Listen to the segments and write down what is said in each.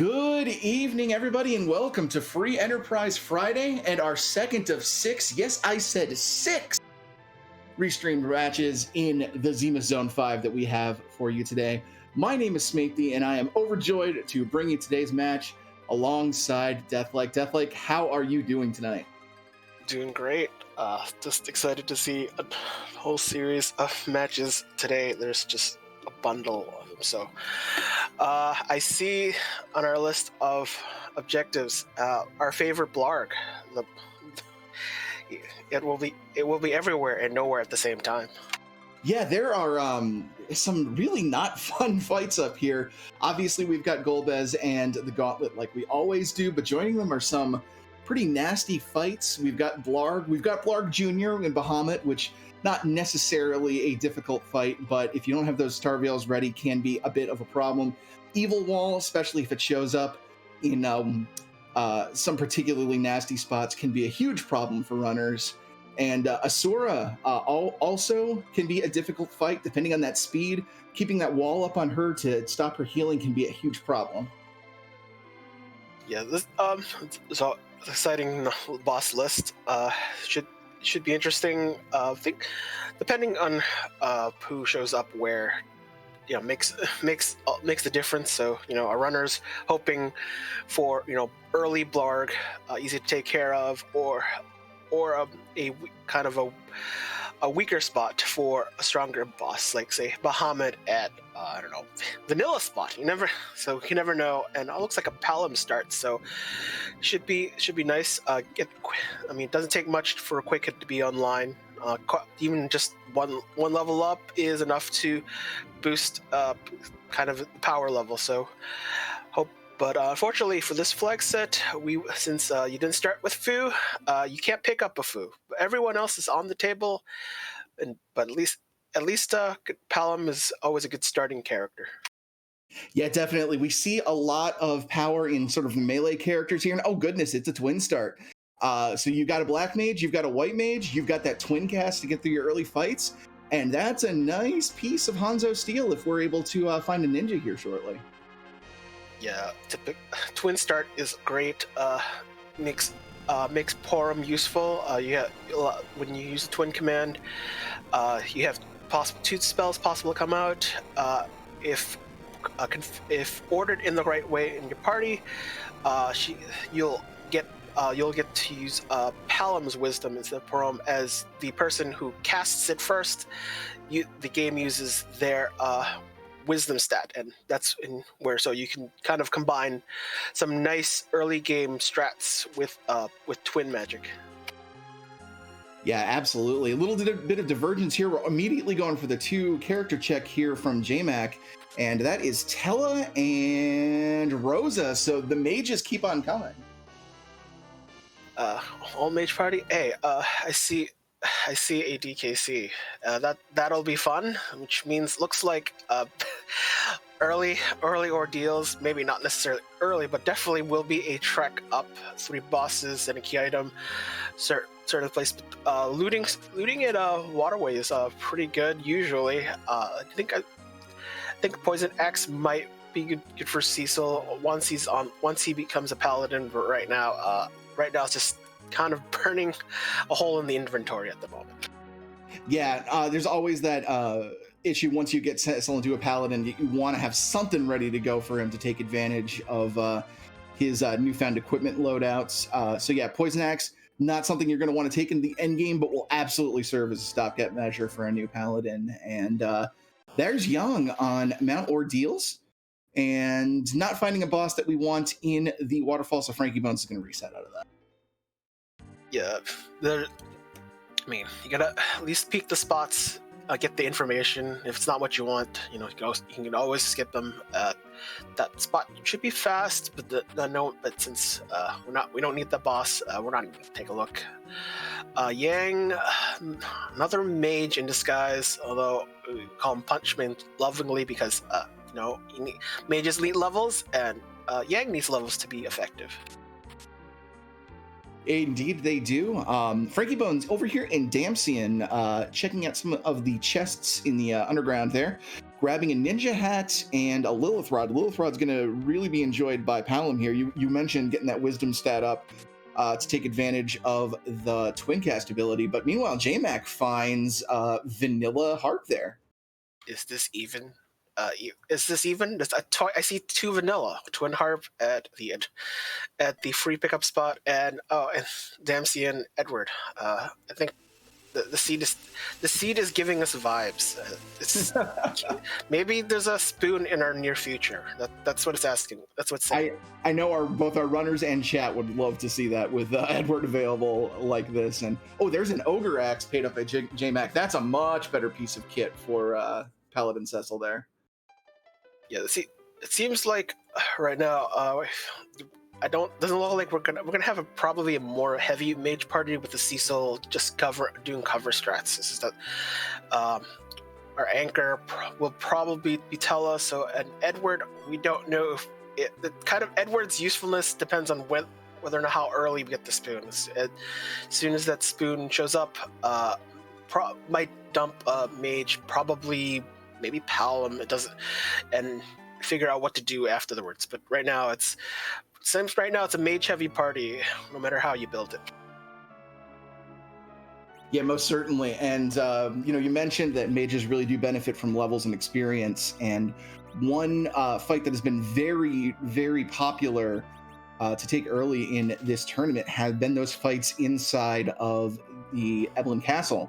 Good evening, everybody, and welcome to Free Enterprise Friday and our second of six, yes, I said six, restreamed matches in the Zemus Zone 5 that we have for you today. My name is Smithy, and I am overjoyed to bring you today's match alongside Deathlike. Deathlike, how are you doing tonight? Doing great. Just excited to see a whole series of matches today. There's just a bundle of them. So I see on our list of objectives our favorite blarg. It will be everywhere and nowhere at the same time. Yeah, there are some really not fun fights up here. Obviously, we've got Golbez and the Gauntlet like we always do, but joining them are some pretty nasty fights. We've got Blarg Jr. and Bahamut, which not necessarily a difficult fight, but if you don't have those Star Veils ready, can be a bit of a problem. Evil Wall, especially if it shows up in some particularly nasty spots, can be a huge problem for runners. And Asura also can be a difficult fight, depending on that speed. Keeping that wall up on her to stop her healing can be a huge problem. Yeah, this so exciting boss list. Should be interesting. I think depending on who shows up where, makes the difference. So our runners hoping for early blarg, easy to take care of, or a kind of a weaker spot for a stronger boss, like say Bahamut at I don't know, vanilla spot. You never know. And it looks like a Palom start, so should be nice. It doesn't take much for a quick hit to be online. Even just one level up is enough to boost kind of the power level. So hope. But unfortunately for this flag set, since you didn't start with Fu, you can't pick up a Fu. Everyone else is on the table, but at least Palom is always a good starting character. Yeah, definitely. We see a lot of power in sort of melee characters here. And oh goodness, it's a twin start. So you've got a black mage, you've got a white mage, you've got that twin cast to get through your early fights. And that's a nice piece of Hanzo Steel if we're able to find a ninja here shortly. Yeah, twin start is great. Makes Porum useful. When you use the twin command, you have two spells possible to come out. If ordered in the right way in your party, you'll get to use Palom's wisdom instead of Porum as the person who casts it first. The game uses their wisdom stat, and that's so you can kind of combine some nice early game strats with twin magic. Yeah, absolutely. A little bit of divergence here. We're immediately going for the 2 character check here from JMac, and that is Tella and Rosa. So the mages keep on coming. All mage party. Hey, I see a DKC. That'll be fun, which looks like early ordeals. Maybe not necessarily early, but definitely will be a trek up 3 bosses and a key item. Certain place. Looting at Waterway is pretty good usually. I think Poison Axe might be good for Cecil once he becomes a paladin. But right now it's just kind of burning a hole in the inventory at the moment. Yeah, there's always that issue once you get Cecil into a paladin. You want to have something ready to go for him to take advantage of his newfound equipment loadouts. So yeah, Poison Axe, not something you're going to want to take in the end game, but will absolutely serve as a stopgap measure for a new paladin. And there's Young on Mount Ordeals, and not finding a boss that we want in the Waterfall, so Frankiebones is going to reset out of that. Yeah, you gotta at least peek the spots, get the information. If it's not what you want, you can always skip them. That spot should be fast, but since we don't need the boss, we're not gonna take a look. Yang, another mage in disguise, although we call him Punchman lovingly because mages need levels, and Yang needs levels to be effective. Indeed, they do. Frankiebones over here in Damsian, checking out some of the chests in the underground there. grabbing a ninja hat and a Lilith Rod. Lilith Rod's going to really be enjoyed by Palom here. You mentioned getting that wisdom stat up to take advantage of the twin cast ability, but meanwhile, JMac finds vanilla harp there. Is this even? Is this even? I see two vanilla twin harp at the free pickup spot, and Dempsey and Edward. I think the seed is giving us vibes. It's maybe there's a spoon in our near future. That's what it's asking. That's what's saying. I know both our runners and chat would love to see that with Edward available like this. And there's an ogre axe paid up by JMac. That's a much better piece of kit for Paladin Cecil there. Yeah, see, it seems like right now, doesn't look like we're gonna have probably a more heavy mage party with the Cecil just doing cover strats. This is that our anchor will probably be Tella. So and Edward, we don't know if Edward's usefulness depends on whether or not how early we get the spoon. As soon as that spoon shows up, might dump mage, probably maybe Palom. It doesn't, and figure out what to do afterwards. But right now it's a mage heavy party, no matter how you build it. Yeah, most certainly. And you mentioned that mages really do benefit from levels and experience. And one fight that has been very, very popular to take early in this tournament have been those fights inside of the Evelyn Castle.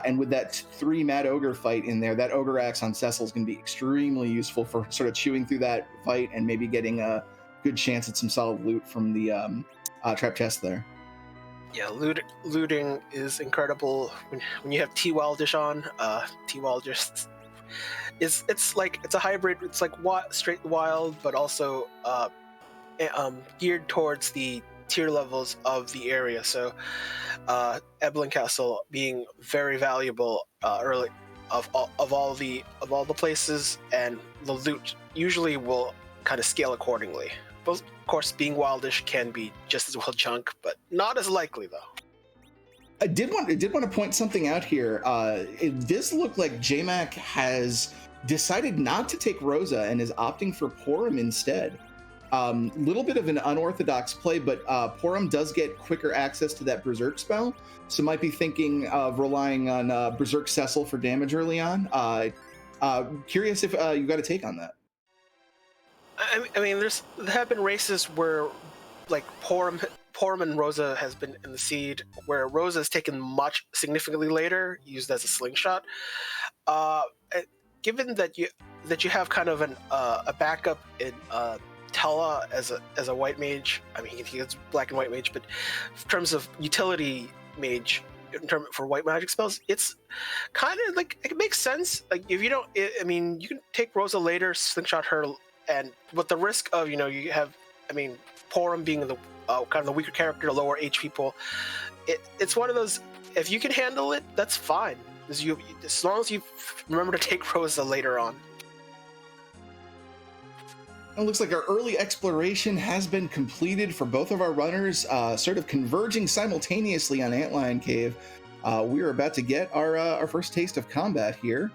And with that 3 Mad Ogre fight in there, that Ogre Axe on Cecil is going to be extremely useful for sort of chewing through that fight and maybe getting a good chance at some solid loot from the trap chest there. Yeah, looting is incredible when you have T-Wildish on. T-Wildish it's a hybrid. It's like straight wild, but also geared towards the tier levels of the area. So Evelyn Castle being very valuable early of all the places, and the loot usually will kind of scale accordingly. But of course, being wildish can be just as well junk, but not as likely though. I did want to point something out here. It does look like JMac has decided not to take Rosa and is opting for Porum instead. Little bit of an unorthodox play, but Porum does get quicker access to that Berserk spell, so might be thinking of relying on Berserk Cecil for damage early on. Curious if you got a take on that. I mean, there have been races where, like, Porum and Rosa has been in the seed, where Rosa is taken significantly later, used as a slingshot. Given that you have kind of a backup in Tella as a white mage, I mean he gets black and white mage, but in terms of utility mage, for white magic spells, it's kind of like it makes sense. Like if you don't, you can take Rosa later, slingshot her, and with the risk of you have, Porum being the kind of the weaker character, lower HP pool, it's one of those. If you can handle it, that's fine. As long as you remember to take Rosa later on. It looks like our early exploration has been completed for both of our runners, sort of converging simultaneously on Antline Cave. We are about to get our first taste of combat here.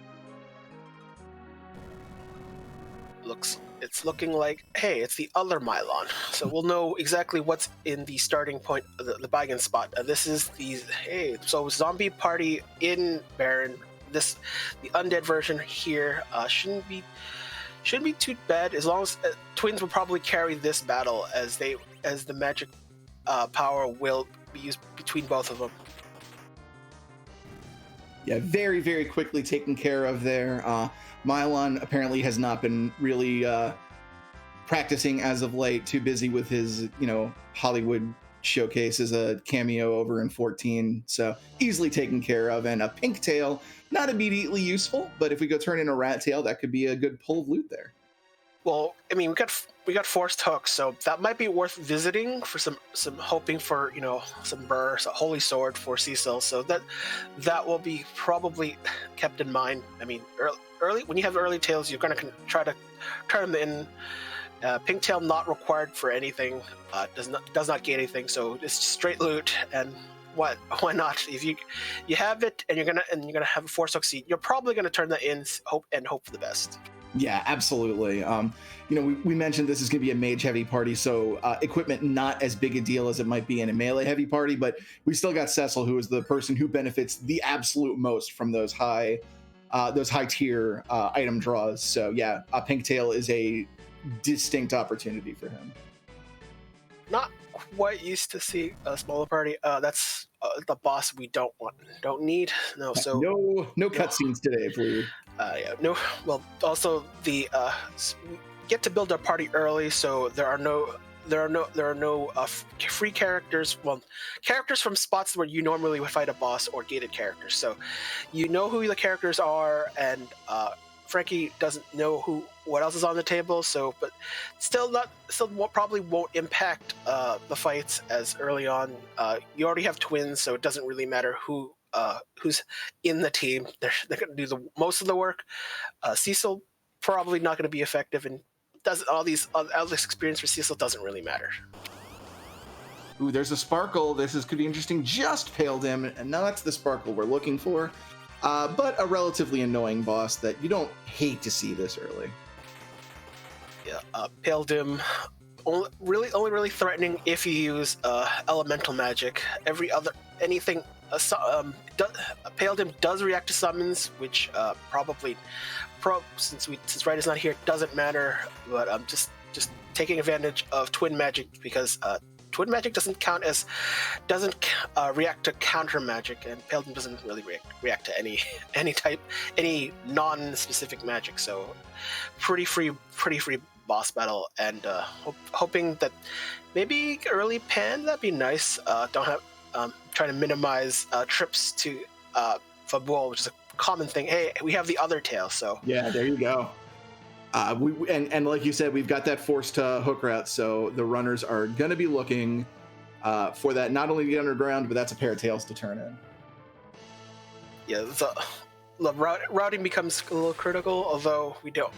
It's looking like, hey, it's the other Mylon. So we'll know exactly what's in the starting point, the buy-in spot. This is so zombie party in Baron. The undead version here shouldn't be too bad, as long as twins will probably carry this battle as the magic power will be used between both of them. Yeah, very, very quickly taken care of there. Mylon apparently has not been really practicing as of late, too busy with his, Hollywood showcase as a cameo over in 14, so easily taken care of. And a pink tail, not immediately useful, but if we go turn in a rat tail, that could be a good pull of loot there. Well, we got forced hooks, so that might be worth visiting for some hoping for some burrs, a holy sword for Cecil. So that will be probably kept in mind. Early when you have early tails, you're going to try to turn them in. Pink tail not required for anything. Does not gain anything, so it's straight loot, and why not? If you have it and you're gonna have a 4 succeed, you're probably gonna turn that in, hope for the best. Yeah, absolutely. We mentioned this is going to be a mage heavy party, so equipment not as big a deal as it might be in a melee heavy party, but we still got Cecil, who is the person who benefits the absolute most from those high tier item draws. So yeah, Pinktail is a distinct opportunity for him. Not quite used to see a smaller party. That's the boss we don't need. No, so no cutscenes today, please. Yeah, no. Well, also we get to build our party early, so there are no free characters. Well, characters from spots where you normally would fight a boss, or gated characters. So you know who the characters are, and Frankie doesn't know what else is on the table. So, but probably won't impact the fights as early on. You already have twins, so it doesn't really matter who's in the team. They're going to do most of the work. Cecil probably not going to be effective, and all this experience for Cecil doesn't really matter. Ooh, there's a sparkle. Could be interesting. Just Pale Dim, and now that's the sparkle we're looking for. But a relatively annoying boss that you don't hate to see this early. Yeah, Pale Dim, only really threatening if you use elemental magic. Pale Dim does react to summons, which since Right is not here, doesn't matter. But I'm just taking advantage of twin magic, because twin magic doesn't react to counter magic, and Pale Dim doesn't really react to any non-specific magic. So pretty free boss battle, and hoping that maybe early pan, that'd be nice. Trying to minimize trips to Fabul, which is a common thing. Hey, we have the other tail, so yeah, there you go. And like you said, we've got that forced hook route, so the runners are going to be looking for that, not only the underground, but that's a pair of tails to turn in. Yeah, the routing becomes a little critical, although we don't.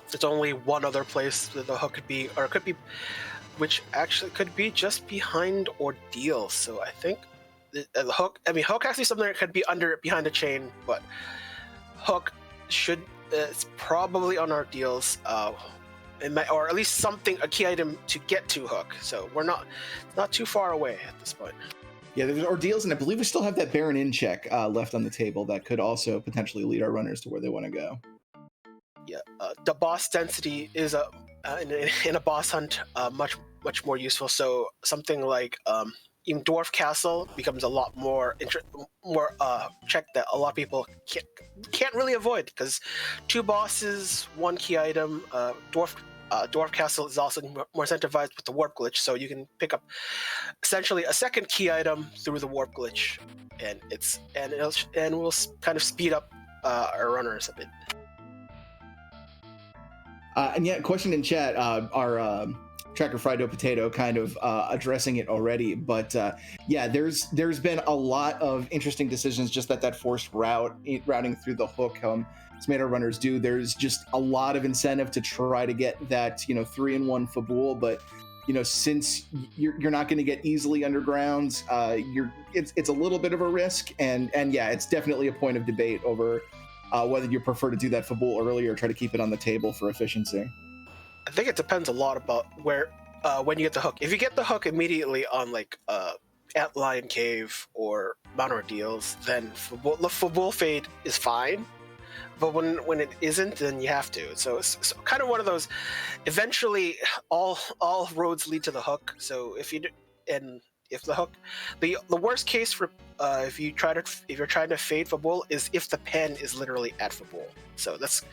There's only one other place that the hook could be, or it could be, which actually could be just behind Ordeal. So I think the hook. I mean, hook actually something that could be behind a chain, but hook it's probably on Ordeals. Or at least a key item to get to hook. So we're not too far away at this point. Yeah, there's Ordeals, and I believe we still have that Baron in check left on the table that could also potentially lead our runners to where they want to go. Yeah, the boss density is in a boss hunt much more useful. So something like even Dwarf Castle becomes a lot more check that a lot of people can't really avoid, because 2 bosses, 1 key item. Dwarf Castle is also more incentivized with the warp glitch, so you can pick up essentially a second key item through the warp glitch, and we'll kind of speed up our runners a bit. And yet, question in chat, our Tracker Fried Potato kind of addressing it already, but yeah, there's been a lot of interesting decisions just that forced routing through the hook it's made our runners do. There's just a lot of incentive to try to get that 3-in-1 Fabul, but since you're not going to get easily undergrounds, it's a little bit of a risk, and yeah, it's definitely a point of debate over whether you prefer to do that Fabul early or try to keep it on the table for efficiency. I think it depends a lot about when you get the hook. If you get the hook immediately on Antline Cave or Mount Ordeals, then the Fabul fade is fine. But when it isn't, then you have to. So it's kind of one of those. Eventually, all roads lead to the hook. So if the hook, the worst case for if you're trying to fade Fabul is if the pen is literally at Fabul. So that's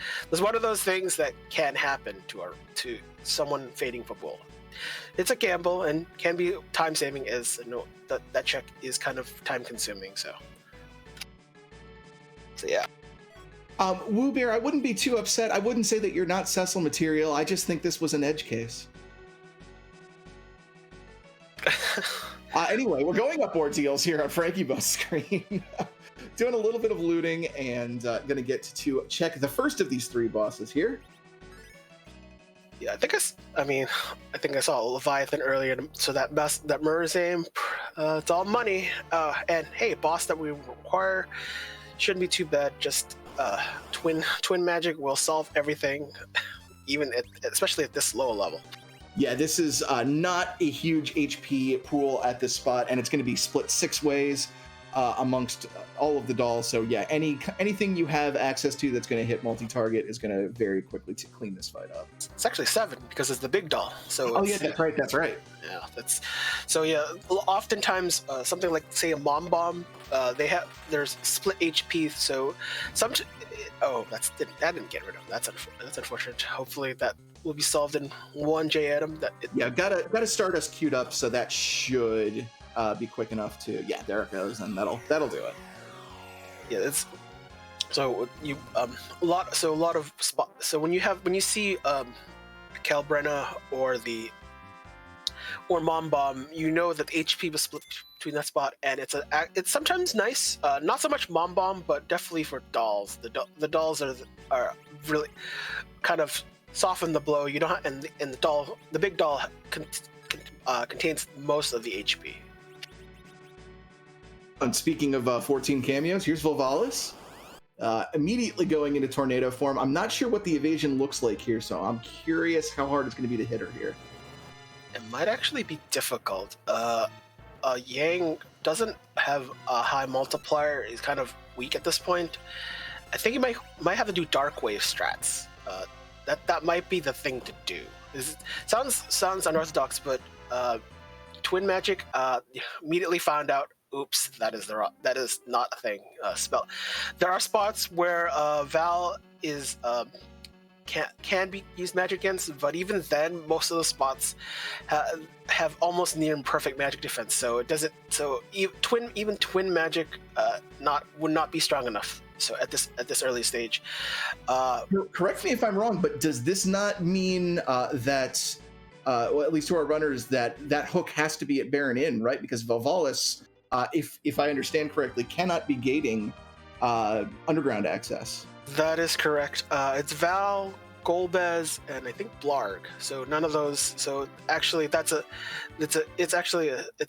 one of those things that can happen to someone fading Fabul. It's a gamble and can be time saving, as that check is kind of time consuming. So yeah. Woo Bear, I wouldn't be too upset. I wouldn't say that you're not Cecil material. I just think this was an edge case. Anyway, we're going up Ordeals here on frankiebones screen. Doing a little bit of looting and going to get to check the first of these 3 bosses here. Yeah, I mean, I think I saw Leviathan earlier. So that mirror's aim, it's all money. And hey, boss that we require shouldn't be too bad. Just twin magic will solve everything, especially at this low level. Yeah, this is not a huge HP pool at this spot, and it's going to be split 6 ways amongst all of the dolls. So yeah, anything you have access to that's going to hit multi-target is going to very quickly to clean this fight up. It's actually 7 because it's the big doll. So yeah, that's right. Yeah, oftentimes something like say a mom bomb, there's split HP. So that didn't get rid of. That's unfortunate. Hopefully that will be solved in one J atom. Gotta start us queued up, so that should be quick enough to. Yeah, there it goes, and that'll do it. Yeah, it's so you a lot of spot. So when you see Kalbrenna or Mom Bomb, you know that the HP was split between that spot, and it's sometimes nice. Not so much Mom Bomb, but definitely for dolls. The dolls are really kind of soften the blow. You don't, and the big doll contains most of the HP. And speaking of 14 cameos, here's Volvalis. Immediately going into tornado form. I'm not sure what the evasion looks like here, so I'm curious how hard it's going to be to hit her here. It might actually be difficult. Yang doesn't have a high multiplier. He's kind of weak at this point. I think he might have to do Dark Wave strats. That might be the thing to do. Sounds unorthodox, but Twin Magic immediately found out. Oops, that is not a thing. Spell. There are spots where Val is can be used magic against, but even then, most of the spots have almost near perfect magic defense. So it doesn't. So even twin magic would not be strong enough. So at this early stage, correct me if I'm wrong, but does this not mean that, well, at least to our runners, that hook has to be at Baron Inn, right? Because Volvalis, if I understand correctly, cannot be gating underground access. That is correct. It's Val, Golbez, and I think Blarg. So none of those. So actually, it's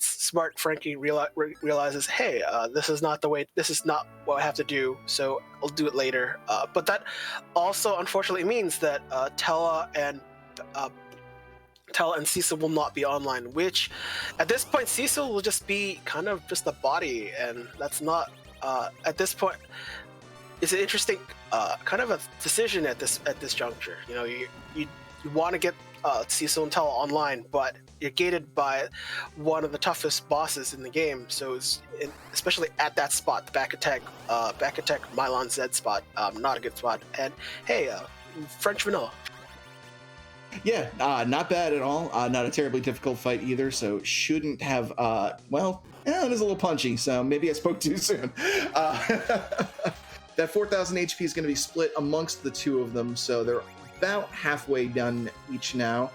smart. Frankie realizes, hey, this is not the way. This is not what I have to do. So I'll do it later. But that also unfortunately means that Tella and Cecil will not be online. Which, at this point, Cecil will just be kind of just a body, and that's not at this point. It's an interesting kind of a decision at this juncture. You know, you want to get Cecil and Tella online, but you're gated by one of the toughest bosses in the game. So especially at that spot, the back attack Mylon Z spot, not a good spot. And hey, French vanilla. Yeah, not bad at all. Not a terribly difficult fight either. So shouldn't have. It is a little punchy. So maybe I spoke too soon. That 4,000 HP is going to be split amongst the two of them, so they're about halfway done each now.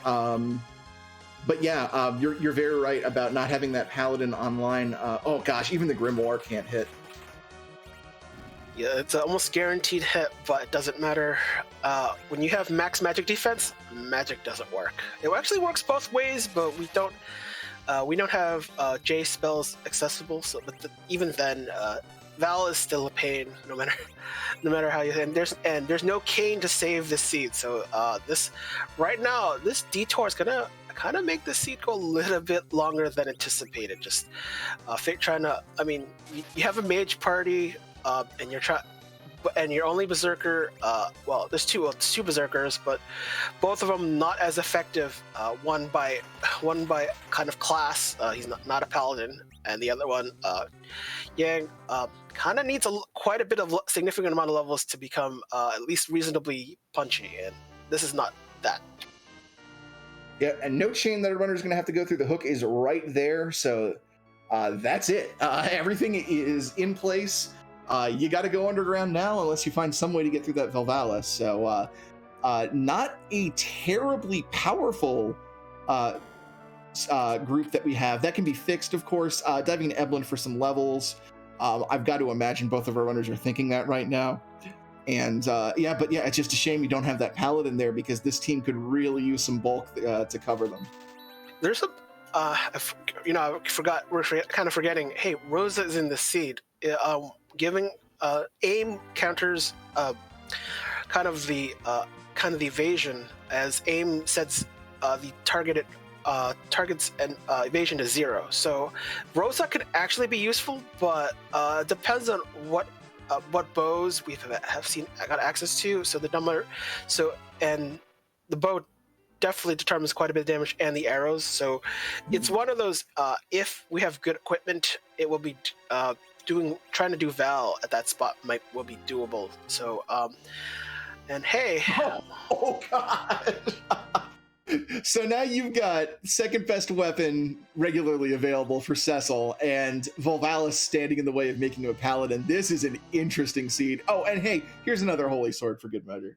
But yeah, you're very right about not having that Paladin online. Oh gosh, even the Grimoire can't hit. Yeah, it's almost guaranteed hit, but it doesn't matter. When you have max magic defense, magic doesn't work. It actually works both ways, but we don't have J spells accessible. So, but even then. Val is still a pain, no matter how you. And there's no cane to save the seed. So this detour is gonna kind of make the seed go a little bit longer than anticipated. Just trying to. I mean, you have a mage party, and your only berserker. Well, there's two berserkers, but both of them not as effective. One by kind of class. He's not a paladin, and the other one, Yang, kind of needs quite a bit of significant amount of levels to become at least reasonably punchy, and this is not that. Yeah, and no chain that a runner is going to have to go through. The hook is right there, so that's it. Everything is in place. You got to go underground now unless you find some way to get through that Volvalis. So not a terribly powerful group that we have. That can be fixed, of course. Diving into Evelyn for some levels. I've got to imagine both of our runners are thinking that right now. And but it's just a shame you don't have that paladin there, because this team could really use some bulk to cover them. There's a, I forgot. We're kind of forgetting. Hey, Rosa is in the seed. Giving aim counters kind of the evasion, as aim sets the targets and evasion to 0. So Rosa could actually be useful, but depends on what bows we have seen got access to. So the number, and the bow definitely determines quite a bit of damage, and the arrows. So it's one of those. If we have good equipment, it will be trying to do Val at that spot will be doable. So and hey, oh god. So now you've got second best weapon regularly available for Cecil, and Volvalis standing in the way of making him a paladin. This is an interesting seed. Oh, and hey, here's another holy sword for good measure.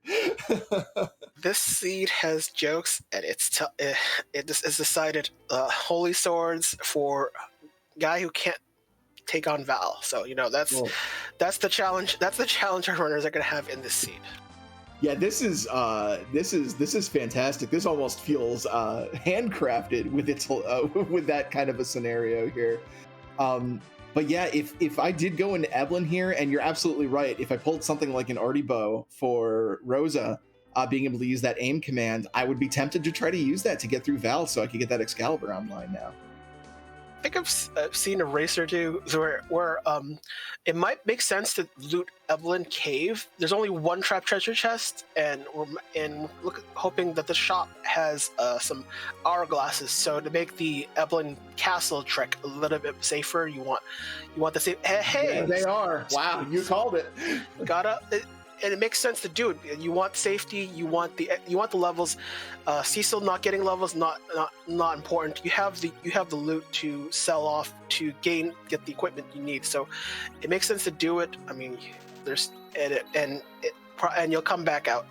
This seed has jokes, and it's decided holy swords for guy who can't take on Val. So that's the challenge. That's the challenge our runners are going to have in this seed. Yeah, this is fantastic. This almost feels handcrafted with its with that kind of a scenario here. But yeah, if I did go into Evelyn here, and you're absolutely right, if I pulled something like an Artie bow for Rosa, being able to use that aim command, I would be tempted to try to use that to get through Val, so I could get that Excalibur online now. I think I've seen a race or two where it might make sense to loot Evelyn Cave. There's only one trap treasure chest, and we're hoping that the shop has some hourglasses. So to make the Evelyn Castle trek a little bit safer, you want the safe. Hey, yeah, they are. Wow, you called it. And it makes sense to do it. You want safety. You want the levels. Cecil not getting levels not important. You have the loot to sell off to get the equipment you need. So it makes sense to do it. I mean, and you'll come back out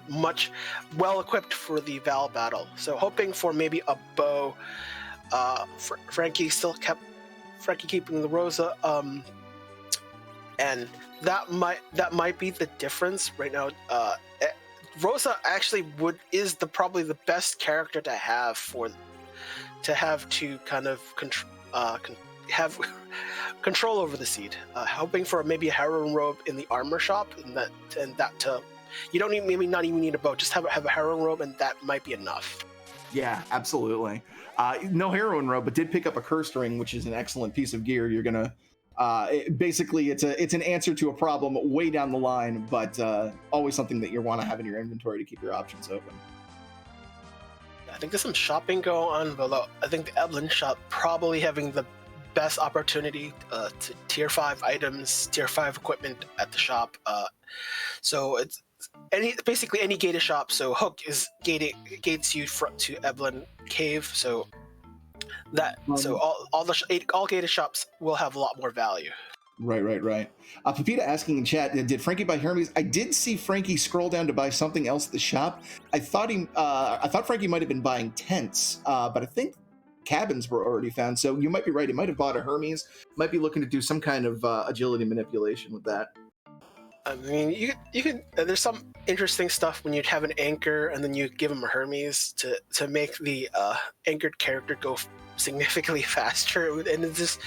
much well equipped for the Val battle. So hoping for maybe a bow. Frankie keeping the Rosa. And that might be the difference right now. Rosa actually is probably the best character to have to kind of have control over the seed. Hoping for maybe a heroine robe in the armor shop, and that you don't maybe not even need a bow. Just have a heroine robe, and that might be enough. Yeah, absolutely. No heroine robe, but did pick up a cursed ring, which is an excellent piece of gear. You're gonna. Basically, it's an answer to a problem way down the line, but always something that you want to have in your inventory to keep your options open. I think there's some shopping going on, but I think the Evelyn shop probably having the best opportunity to tier 5 items, tier 5 equipment at the shop. So it's basically any gated shop. So Hook is gates you to Evelyn Cave. So all gated shops will have a lot more value. Right. Pepita asking in chat, did Frankie buy Hermes? I did see Frankie scroll down to buy something else at the shop. I thought Frankie might have been buying tents, but I think cabins were already found. So you might be right. He might have bought a Hermes. Might be looking to do some kind of agility manipulation with that. I mean, you can. There's some interesting stuff when you have an anchor and then you give him a Hermes to make the anchored character go significantly faster. And it's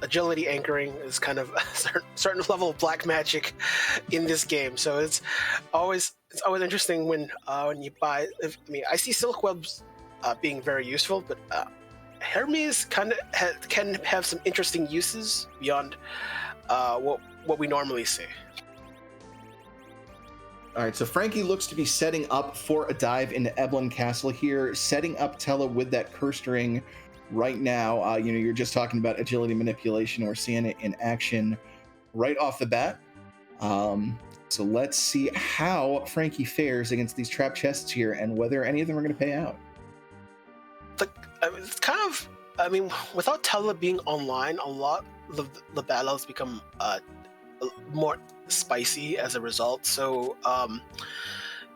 agility anchoring is kind of a certain level of black magic in this game. So it's always interesting when you buy. I see silk webs being very useful, but Hermes kind of can have some interesting uses beyond what we normally see. All right, so Frankie looks to be setting up for a dive into Evelyn Castle here, setting up Tella with that cursed ring right now. You're just talking about agility manipulation. We're seeing it in action right off the bat. So let's see how Frankie fares against these trap chests here and whether any of them are going to pay out. It's kind of, without Tella being online, a lot of the battles become more spicy as a result. So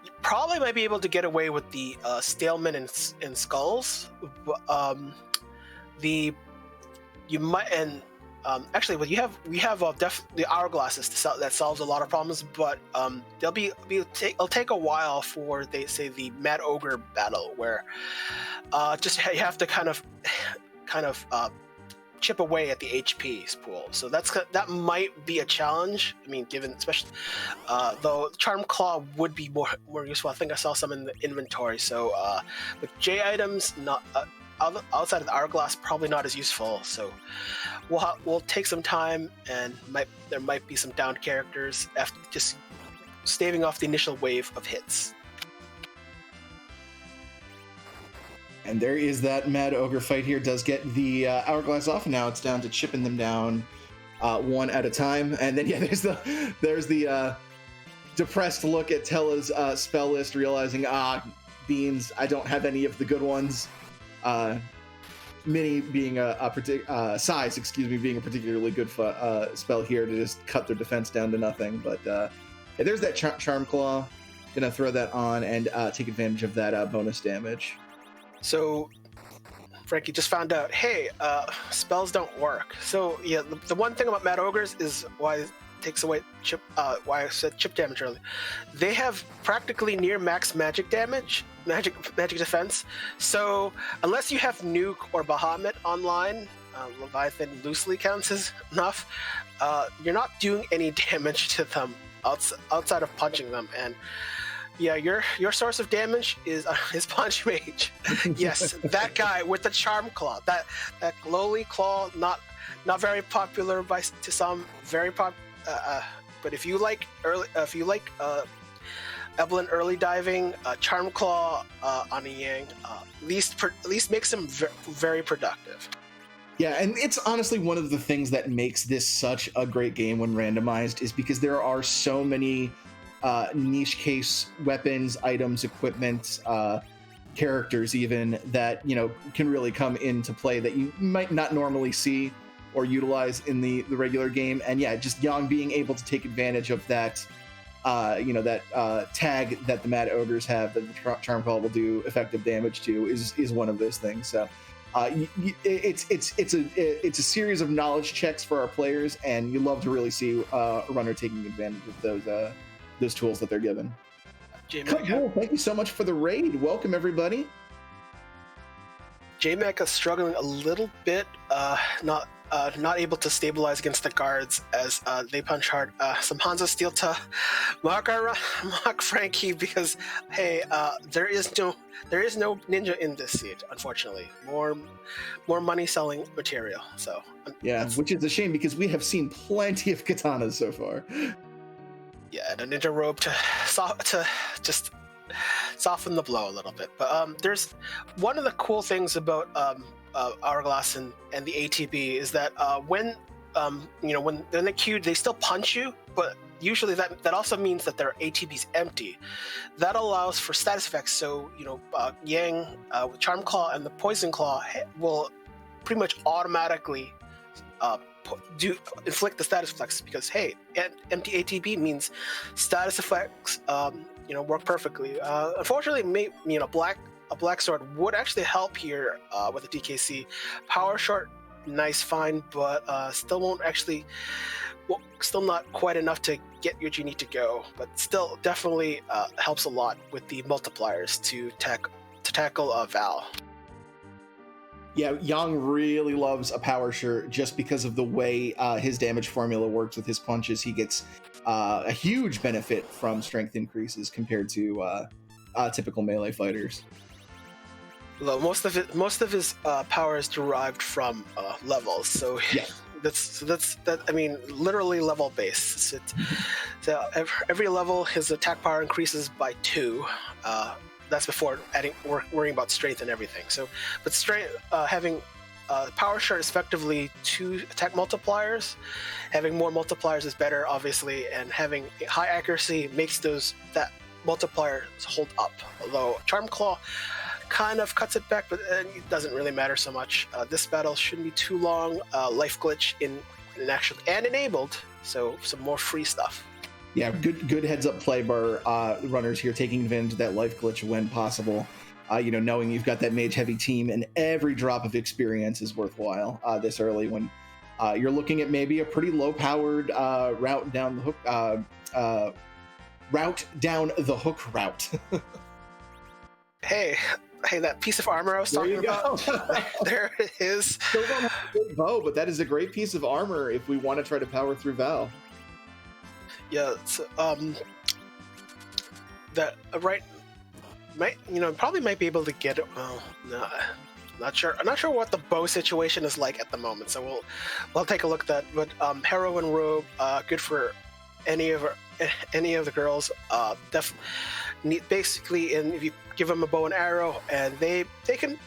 you probably might be able to get away with the stalemate and skulls. Actually, well, we have the hourglasses that solves a lot of problems, but it'll take a while for they say the Mad Ogre battle, where just you have to kind of chip away at the HP pool. So that might be a challenge. I mean, given especially though Charm Claw would be more useful. I think I saw some in the inventory. So with J items, not outside of the hourglass, probably not as useful. So we'll take some time, and there might be some downed characters after just staving off the initial wave of hits. And there is that Mad Ogre fight here. Does get the hourglass off, and now it's down to chipping them down one at a time. And then there's the depressed look at Tella's spell list, realizing beans, I don't have any of the good ones. Mini being size, being a particularly good spell here to just cut their defense down to nothing. But there's that Charm Claw. Gonna throw that on and take advantage of that bonus damage. So Frankie just found out, hey, spells don't work. So yeah, the one thing about Mad Ogres is why it takes away why I said chip damage earlier. They have practically near max magic damage, magic defense. So unless you have Nuke or Bahamut online, Leviathan loosely counts as enough. You're not doing any damage to them outside of punching them. And yeah, your source of damage is Punch Mage. Yes, that guy with the Charm Claw, that lowly claw, not very popular to some, very pop. But if you like Evelyn early diving, Charm Claw on a Yang at least makes him very productive. Yeah, and it's honestly one of the things that makes this such a great game when randomized, is because there are so many niche case weapons, items, equipment, characters even that can really come into play that you might not normally see or utilize in the regular game. And yeah, just Yang being able to take advantage of that tag that the Mad Ogres have that the Charm Claw will do effective damage to is one of those things. So it's a series of knowledge checks for our players, and you love to really see a runner taking advantage of those tools that they're given. Cool. Thank you so much for the raid. Welcome everybody. JMac is struggling a little bit, not able to stabilize against the guards as they punch hard. Some Hanzo Steel to mock Frankie because hey, there is no ninja in this seed, unfortunately. More money selling material. So yeah, which is a shame because we have seen plenty of katanas so far. Yeah, and a ninja robe to just soften the blow a little bit. But there's one of the cool things about Hourglass and the ATB is that when they're in the queue, they still punch you, but usually that also means that their ATB's empty. That allows for status effects. So Yang with Charm Claw and the Poison Claw will pretty much automatically inflict the status effects because hey, empty ATB means status effects work perfectly. Unfortunately, a black sword would actually help here with a DKC. Power short, nice, fine, but still not quite enough to get your you need to go. But still, definitely helps a lot with the multipliers to tackle Val. Yeah, Yang really loves a power shirt just because of the way his damage formula works with his punches. He gets a huge benefit from strength increases compared to typical melee fighters. Although most of his power is derived from levels, so yeah. That's I mean, literally level based. So every level, his attack power increases by 2. That's before worrying about strength and everything. So, but strength, having power shirt is effectively 2 attack multipliers. Having more multipliers is better, obviously, and having high accuracy makes that multiplier hold up. Although Charm Claw kind of cuts it back, but it doesn't really matter so much. This battle shouldn't be too long. Life glitch in action and enabled, so some more free stuff. Yeah, good heads up play bar runners here, taking advantage of that life glitch when possible. Knowing you've got that mage heavy team and every drop of experience is worthwhile this early when you're looking at maybe a pretty low-powered route down the hook. Route down the hook route. Hey, that piece of armor I was talking about. There it is. Still don't have a good bow, but that is a great piece of armor if we want to try to power through Val. Yeah, so, that right, probably might be able to get it. Well, no, not sure. I'm not sure what the bow situation is like at the moment. So we'll take a look at that. But heroine robe, good for any of the girls. Basically, and if you give them a bow and arrow, and they can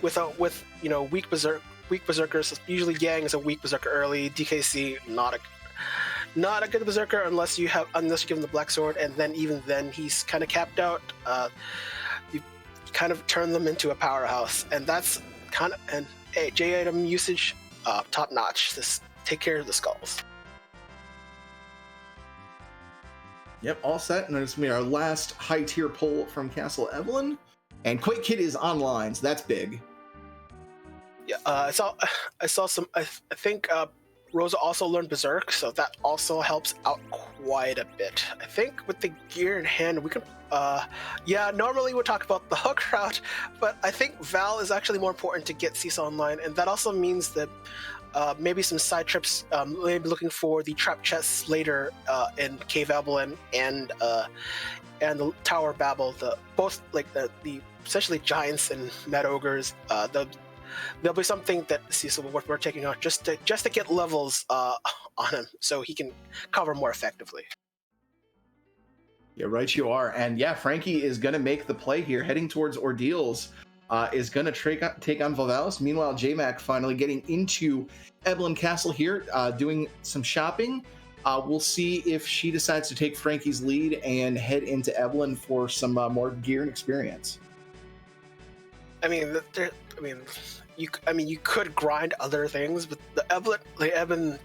with weak berserkers. Usually, Yang is a weak berserker early. DKC not a good berserker unless you give him the black sword, and then even then he's kind of capped out. You kind of turn them into a powerhouse, and that's kind of J item usage top notch. Just take care of the skulls. Yep, all set, and it's gonna be our last high tier pull from Castle Evelyn, and Quake Kid is online, so that's big. Yeah, I saw some. I think Rosa also learned Berserk, so that also helps out quite a bit. I think with the gear in hand, we can. Normally we'll talk about the hook route, but I think Val is actually more important to get Cease online, and that also means that maybe some side trips, maybe looking for the trap chests later in Cave Evelyn and the Tower Babel, both like the essentially giants and mad ogres. There'll be something that Cecil we're taking on just to get levels on him, so he can cover more effectively. Yeah, right you are. And yeah, Frankie is going to make the play here, heading towards Ordeals, is going to take on Volvalis. Meanwhile, J-Mac finally getting into Evelyn Castle here, doing some shopping. We'll see if she decides to take Frankie's lead and head into Evelyn for some more gear and experience. You could grind other things, but the Evelyn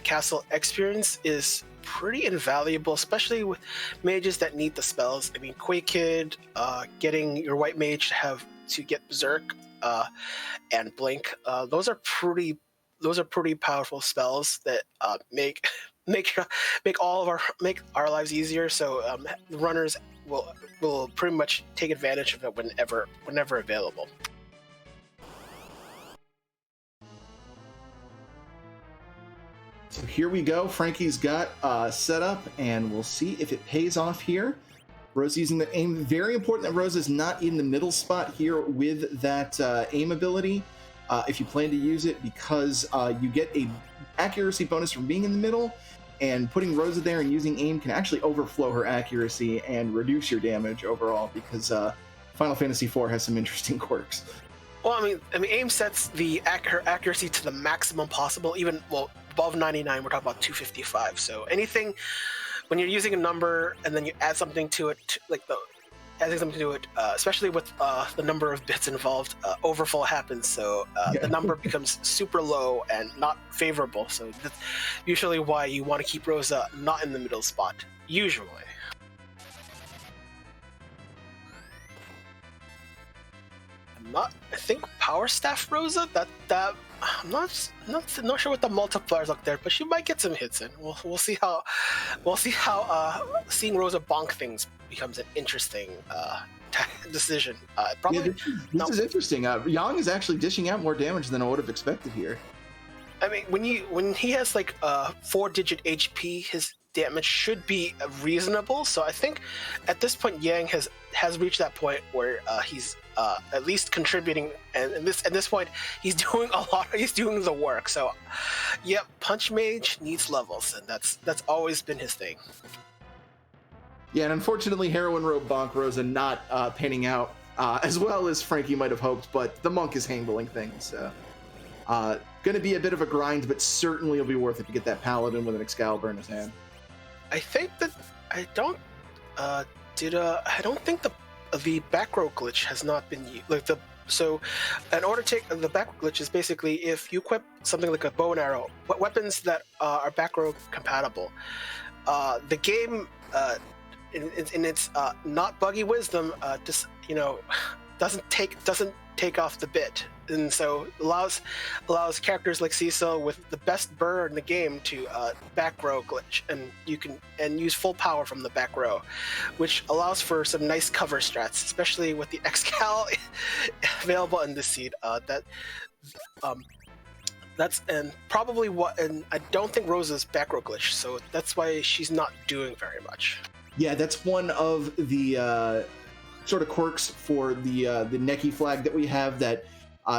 Castle experience is pretty invaluable, especially with mages that need the spells. I mean, Quake Kid, getting your white mage to get Berserk and Blink. Those are pretty powerful spells that make our lives easier. So the runners will pretty much take advantage of it whenever available. So here we go. Frankie's got set up, and we'll see if it pays off here. Rose using the aim. Very important that Rose is not in the middle spot here with that aim ability. If you plan to use it, because you get a accuracy bonus from being in the middle, and putting Rosa there and using aim can actually overflow her accuracy and reduce your damage overall, because Final Fantasy IV has some interesting quirks. Well, I mean, aim sets her accuracy to the maximum possible. Even above 99, we're talking about 255. So anything when you're using a number and then you add something to it, especially with the number of bits involved, overflow happens. So the number becomes super low and not favorable. So that's usually why you want to keep Rosa not in the middle spot. Usually. I think Power Staff Rosa. I'm not sure what the multipliers look there, but she might get some hits in. We'll see how seeing Rosa bonk things becomes an interesting decision. This is interesting. Yang is actually dishing out more damage than I would have expected here. I mean, when he has like 4-digit HP, his damage should be reasonable. So I think at this point, Yang has reached that point where he's at least contributing, and at this point, he's doing a lot. He's doing the work. So, yep, Punch Mage needs levels, and that's always been his thing. Yeah, and unfortunately, Heroine Robe Bonk Rosa not panning out as well as Frankie might have hoped, but the monk is handling things. Going to be a bit of a grind, but certainly it'll be worth it to get that paladin with an Excalibur in his hand. I think that I don't think the back row glitch has not been used. So in order to take the back row glitch is basically if you equip something like a bow and arrow, weapons that are back row compatible. The game in its not buggy wisdom doesn't take off the bit, and so allows characters like Cecil with the best burr in the game to back row glitch, and you can use full power from the back row, which allows for some nice cover strats, especially with the Xcal available in this seed. That's probably what, and I don't think Rosa's back row glitch, so that's why she's not doing very much. Yeah, that's one of the sort of quirks for the Neki flag that we have that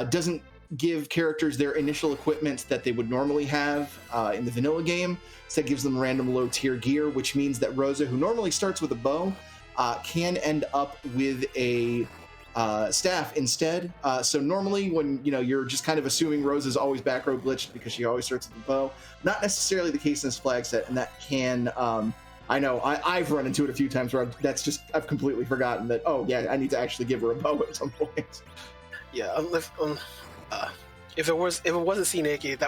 doesn't give characters their initial equipment that they would normally have in the vanilla game. So that gives them random low tier gear, which means that Rosa, who normally starts with a bow, can end up with a staff instead. So normally when you're just kind of assuming Rosa's always back row glitched because she always starts with a bow, not necessarily the case in this flag set, and that can I know I've run into it a few times where I've completely forgotten that, oh yeah, I need to actually give her a bow at some point. Yeah, if it wasn't Sineki,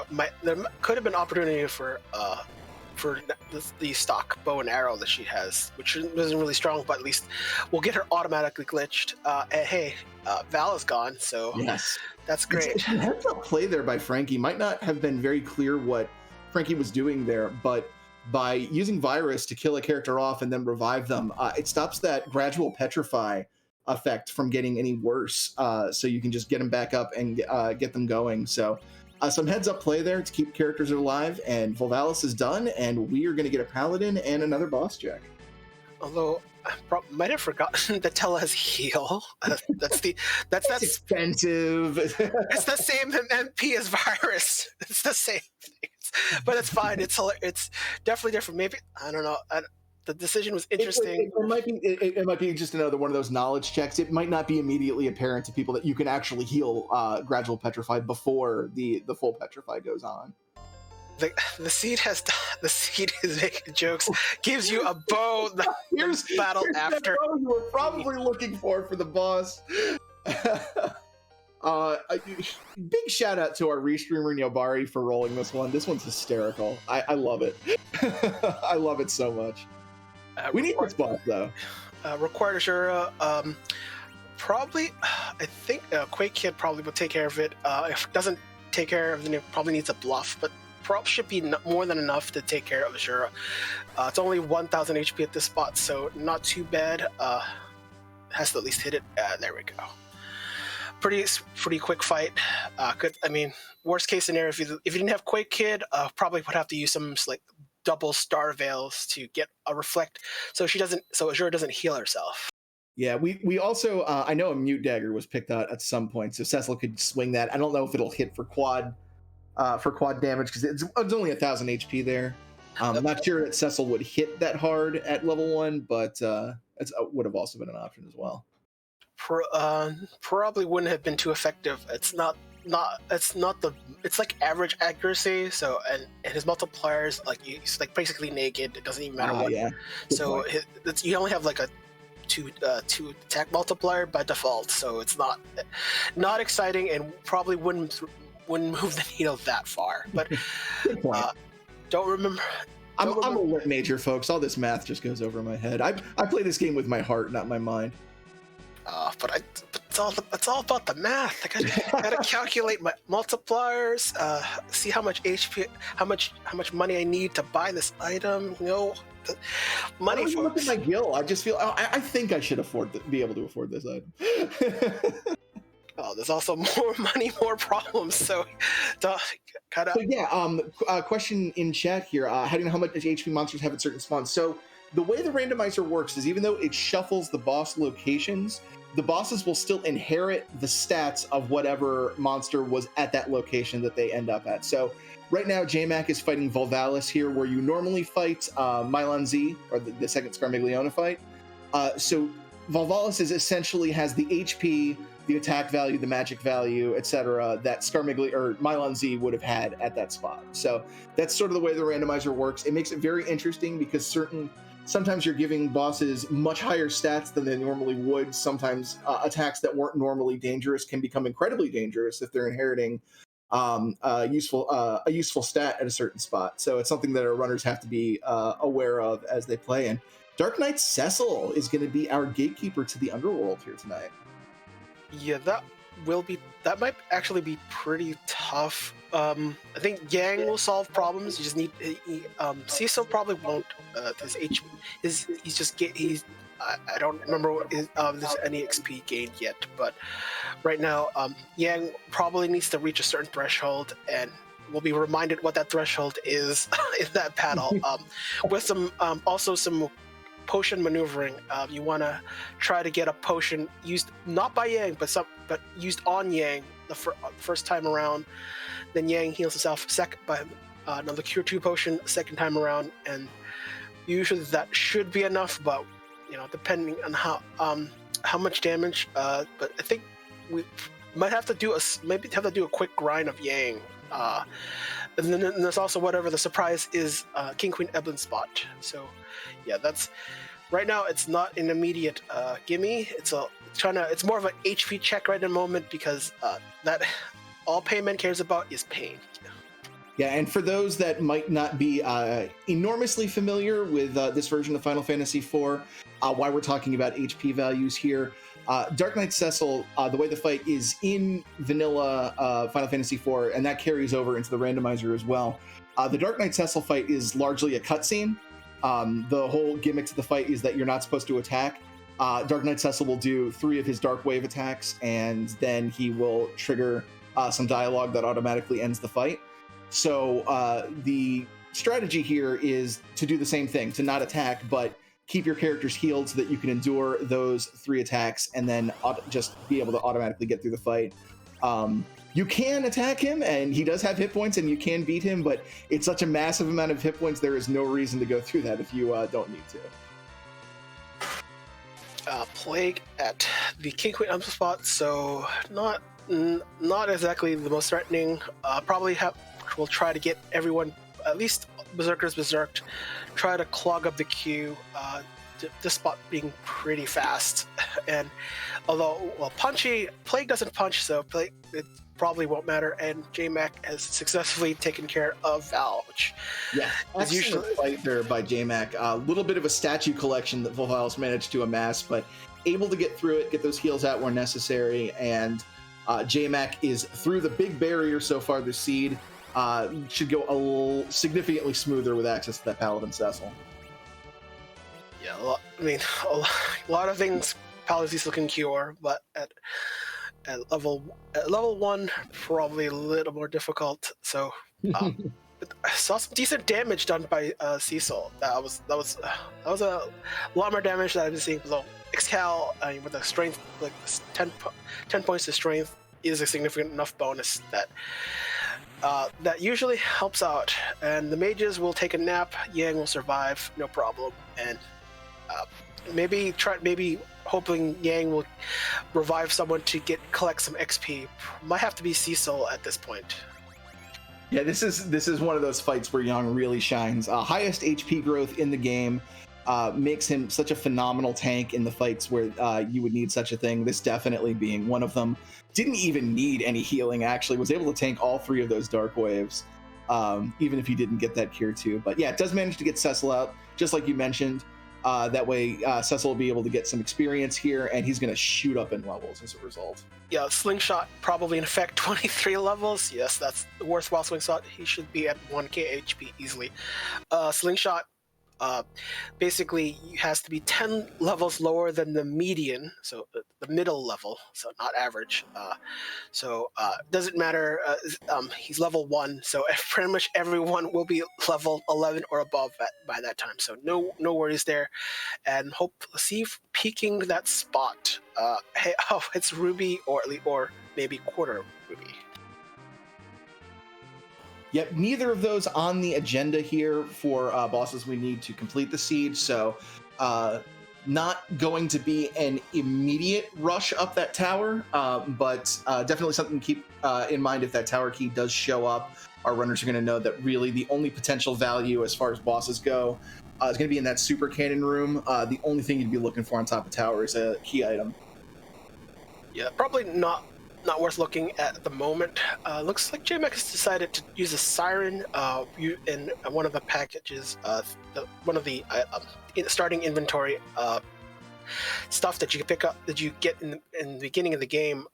there could have been opportunity for the stock bow and arrow that she has, which isn't really strong, but at least we'll get her automatically glitched. And hey, Val is gone, so yes, that's great. It's a heads up play there by Frankie. Might not have been very clear what Frankie was doing there, but by using Virus to kill a character off and then revive them, it stops that gradual petrify effect from getting any worse, so you can just get them back up and get them going. So some heads up play there to keep characters alive, and Volvalis is done, and we are going to get a paladin and another boss check. Although I might have forgotten that Tella has heal. That's expensive. It's the same MP as Virus. It's the same thing, but it's fine. It's definitely different. Maybe I don't know. The decision was interesting. It might be just another one of those knowledge checks. It might not be immediately apparent to people that you can actually heal gradual petrify before the full petrify goes on. The seed is making jokes. Gives you a bow. Here's battle after. The bow you were probably looking for the boss. Big shout out to our restreamer Nyobari for rolling this one. This one's hysterical. I love it. I love it so much. We need this boss though. Required Ashura. Probably, I think Quake Kid probably will take care of it. If it doesn't take care of it, it probably needs a bluff, but prop should be more than enough to take care of Ashura. It's only 1,000 HP at this spot, so not too bad. Has to at least hit it. There we go. Pretty quick fight. Worst case scenario, if you didn't have Quake Kid, probably would have to use some like double star veils to get a reflect, so Ashura doesn't heal herself. Yeah, we also I know a mute dagger was picked out at some point, so Cecil could swing that. I don't know if it'll hit for quad damage because it's only 1,000 HP there. I'm not sure that Cecil would hit that hard at level 1, but it would have also been an option as well. Probably wouldn't have been too effective. It's like average accuracy. So and his multipliers, like he's like basically naked. It doesn't even matter what. Yeah. So you only have like a two attack multiplier by default. So it's not exciting, and probably wouldn't move the needle that far. But don't remember. I'm a lit major, folks. All this math just goes over my head. I play this game with my heart, not my mind. But it's all about the math. I gotta calculate my multipliers, see how much HP, how much money I need to buy this item. Money. I don't look at my gil. I just feel I think I should be able to afford this item. Oh, there's also more money, more problems. So, question in chat here. How do you know how much HP monsters have at certain spawns? So the way the randomizer works is even though it shuffles the boss locations, the bosses will still inherit the stats of whatever monster was at that location that they end up at. So right now, JMac is fighting Volvalis here, where you normally fight Mylon Z, or the second Scarmigliona fight. So Volvalis essentially has the HP, the attack value, the magic value, etc., that Mylon Z would have had at that spot. So that's sort of the way the randomizer works. It makes it very interesting because sometimes you're giving bosses much higher stats than they normally would. Sometimes attacks that weren't normally dangerous can become incredibly dangerous if they're inheriting a useful stat at a certain spot. So it's something that our runners have to be aware of as they play. And Dark Knight Cecil is going to be our gatekeeper to the Underworld here tonight. Yeah, that might actually be pretty tough. I think Yang will solve problems. You just need Cecil probably won't. His H is he's just get he's. I don't remember what there's any XP gained yet, but right now Yang probably needs to reach a certain threshold, and we'll be reminded what that threshold is in that battle. With some also some potion maneuvering. You want to try to get a potion used not by Yang, but used on Yang the first time around. Then Yang heals himself by another Cure 2 potion second time around, and usually that should be enough. But depending on how much damage. But I think we might have to do a quick grind of Yang. And then there's also whatever the surprise is, King Queen Evelyn spot. So yeah, that's right now. It's not an immediate gimme. It's more of an HP check right at the moment, because that all Payman cares about is pain. Yeah, and for those that might not be enormously familiar with this version of Final Fantasy IV, why we're talking about HP values here, Dark Knight Cecil, the way the fight is in vanilla Final Fantasy IV, and that carries over into the randomizer as well. The Dark Knight Cecil fight is largely a cutscene. The whole gimmick to the fight is that you're not supposed to attack. Dark Knight Cecil will do 3 of his Dark Wave attacks, and then he will trigger some dialogue that automatically ends the fight. So the strategy here is to do the same thing, to not attack, but keep your characters healed so that you can endure those 3 attacks and then just be able to automatically get through the fight. You can attack him, and he does have hit points, and you can beat him, but it's such a massive amount of hit points, there is no reason to go through that if you don't need to. Plague at the King Queen Evelyn spot, so not exactly the most threatening. We'll try to get everyone, at least Berserkers berserked, try to clog up the queue. This spot being pretty fast, and although Plague doesn't punch, so it probably won't matter. And JMac has successfully taken care of Val, which is usually fight there by JMac. A little bit of a statue collection that Val's managed to amass, but able to get through it, get those heals out where necessary, and JMac is through the big barrier so far this seed. Should go a little significantly smoother with access to that Paladin Cecil. Yeah, a lot of things Paladin Cecil can cure, but at level 1, probably a little more difficult. So I saw some decent damage done by Cecil. That was a lot more damage that I've been seeing below. Excal with the strength, like 10 points to strength, is a significant enough bonus that usually helps out. And the mages will take a nap. Yang will survive, no problem. And maybe hoping Yang will revive someone to collect some XP. Might have to be Cecil at this point. Yeah, this is one of those fights where Yang really shines. Highest HP growth in the game makes him such a phenomenal tank in the fights where you would need such a thing. This definitely being one of them. Didn't even need any healing, actually. Was able to tank all 3 of those Dark Waves, even if he didn't get that Cure 2. But yeah, it does manage to get Cecil out, just like you mentioned. That way, Cecil will be able to get some experience here, and he's going to shoot up in levels as a result. Yeah, Slingshot probably in effect 23 levels. Yes, that's the worthwhile Slingshot. He should be at 1k HP easily. Slingshot basically has to be 10 levels lower than the median, so the middle level, so not average. Doesn't matter. He's level 1, so pretty much everyone will be level 11 or above by that time. So no worries there, and see if peaking that spot. It's Ruby or maybe quarter Ruby. Yep, neither of those on the agenda here for bosses we need to complete the siege, so not going to be an immediate rush up that tower, but definitely something to keep in mind if that tower key does show up. Our runners are going to know that really the only potential value as far as bosses go is going to be in that super cannon room. The only thing you'd be looking for on top of the tower is a key item. Yeah, probably not worth looking at the moment. Looks like JMac has decided to use a siren in one of the packages, one of the starting inventory stuff that you can pick up that you get in the beginning of the game.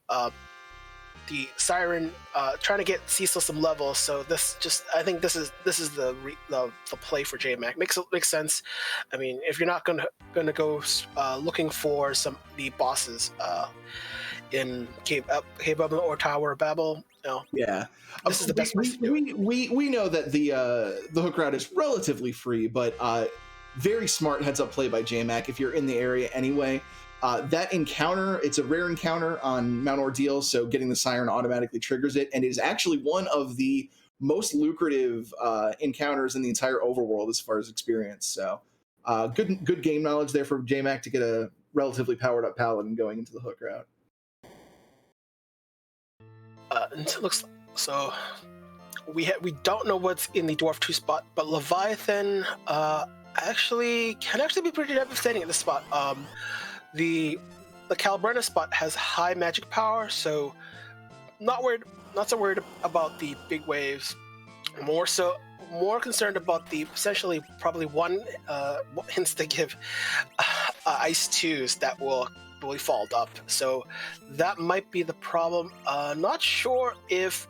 The Siren trying to get Cecil some levels, so I think this is the play for JMac. Makes sense. I mean, if you're not gonna go looking for the bosses in Cave Bubble or Tower of Babel, yeah, this is the best place to do it. We know that the hook route is relatively free, but very smart heads up play by JMac if you're in the area anyway. That encounter, it's a rare encounter on Mount Ordeal, so getting the Siren automatically triggers it, and it is actually one of the most lucrative encounters in the entire overworld as far as experience. So good game knowledge there for JMac to get a relatively powered up paladin going into the hook route. It looks so. We don't know what's in the Dwarf 2 spot, but Leviathan can actually be pretty devastating at this spot. The Calabrena spot has high magic power, so not so worried about the big waves. More concerned about the essentially probably one hints to give ice 2s that will really fall up. So that might be the problem. Not sure if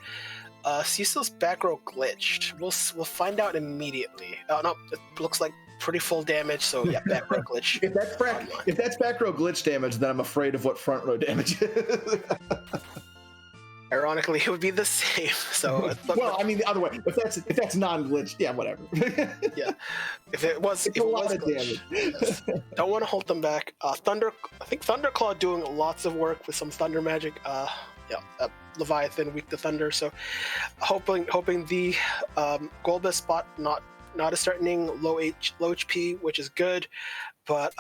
Cecil's back row glitched. We'll find out immediately. No, it looks like pretty full damage, so yeah, back row glitch. if that's back row glitch damage, then I'm afraid of what front row damage is. Ironically, it would be the same. So, I mean the other way. If that's non-glitch, yeah, whatever. Yeah, if it was glitch, yes. Don't want to hold them back. I think Thunderclaw doing lots of work with some thunder magic. Leviathan weak to thunder. So, hoping the Golbez spot not a threatening low HP, which is good, but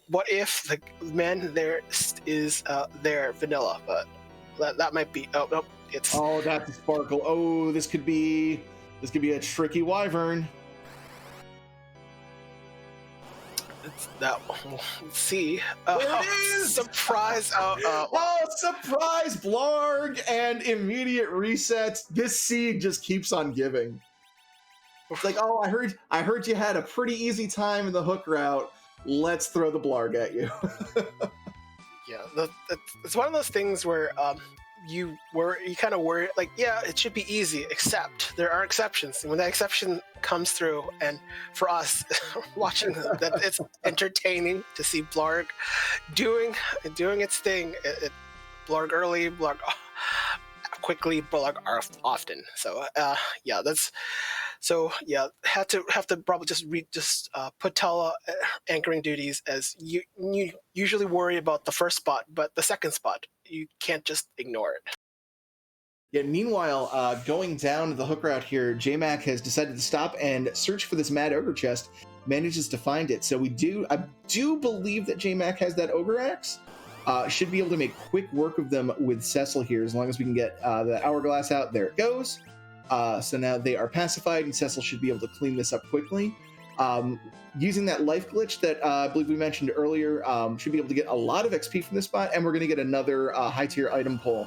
what if the man there is their vanilla? But that might be. Oh no, it's. Oh, that's a sparkle. Oh, this could be a tricky wyvern. Let's see. There it is! Surprise! Surprise! Blarg and immediate reset. This seed just keeps on giving. It's like, oh, I heard you had a pretty easy time in the hook route. Let's throw the Blarg at you. Yeah, it's one of those things where you kind of worry, like, yeah, it should be easy, except there are exceptions. And when that exception comes through, and for us, watching that, it's entertaining to see Blarg doing its thing. Blarg early, Blarg quickly, Blarg often. So have to probably just put Tala anchoring duties, as you usually worry about the first spot, but the second spot you can't just ignore it. Yeah. Meanwhile, going down the hook route here, JMac has decided to stop and search for this Mad Ogre chest. Manages to find it. So I do believe that JMac has that Ogre Axe. Should be able to make quick work of them with Cecil here, as long as we can get the Hourglass out. There it goes. So now they are pacified, and Cecil should be able to clean this up quickly. Using that life glitch that I believe we mentioned earlier, should be able to get a lot of XP from this spot, and we're going to get another high-tier item pull,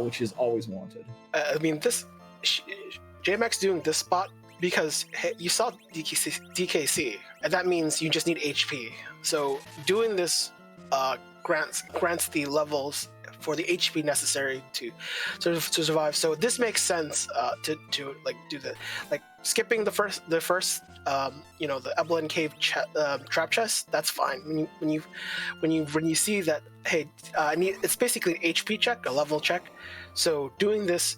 which is always wanted. I mean, JMac's doing this spot because you saw DKC, and that means you just need HP. So doing this grants the levels for the HP necessary to survive. So this makes sense to like do skipping the first the Evelyn Cave trap chest. That's fine. When you see that, hey, it's basically an HP check, a level check. So doing this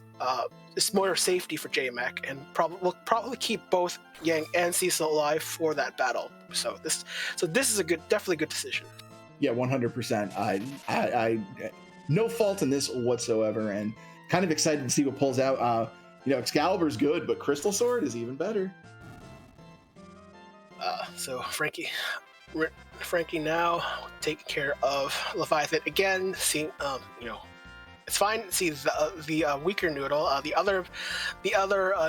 is more safety for JMac, and will probably keep both Yang and Cecil alive for that battle. So this is definitely a good decision. Yeah, 100%. I no fault in this whatsoever, and kind of excited to see what pulls out. Excalibur's good, but Crystal Sword is even better. So Frankie now taking care of Leviathan again. Seeing, it's fine. See the weaker noodle. The other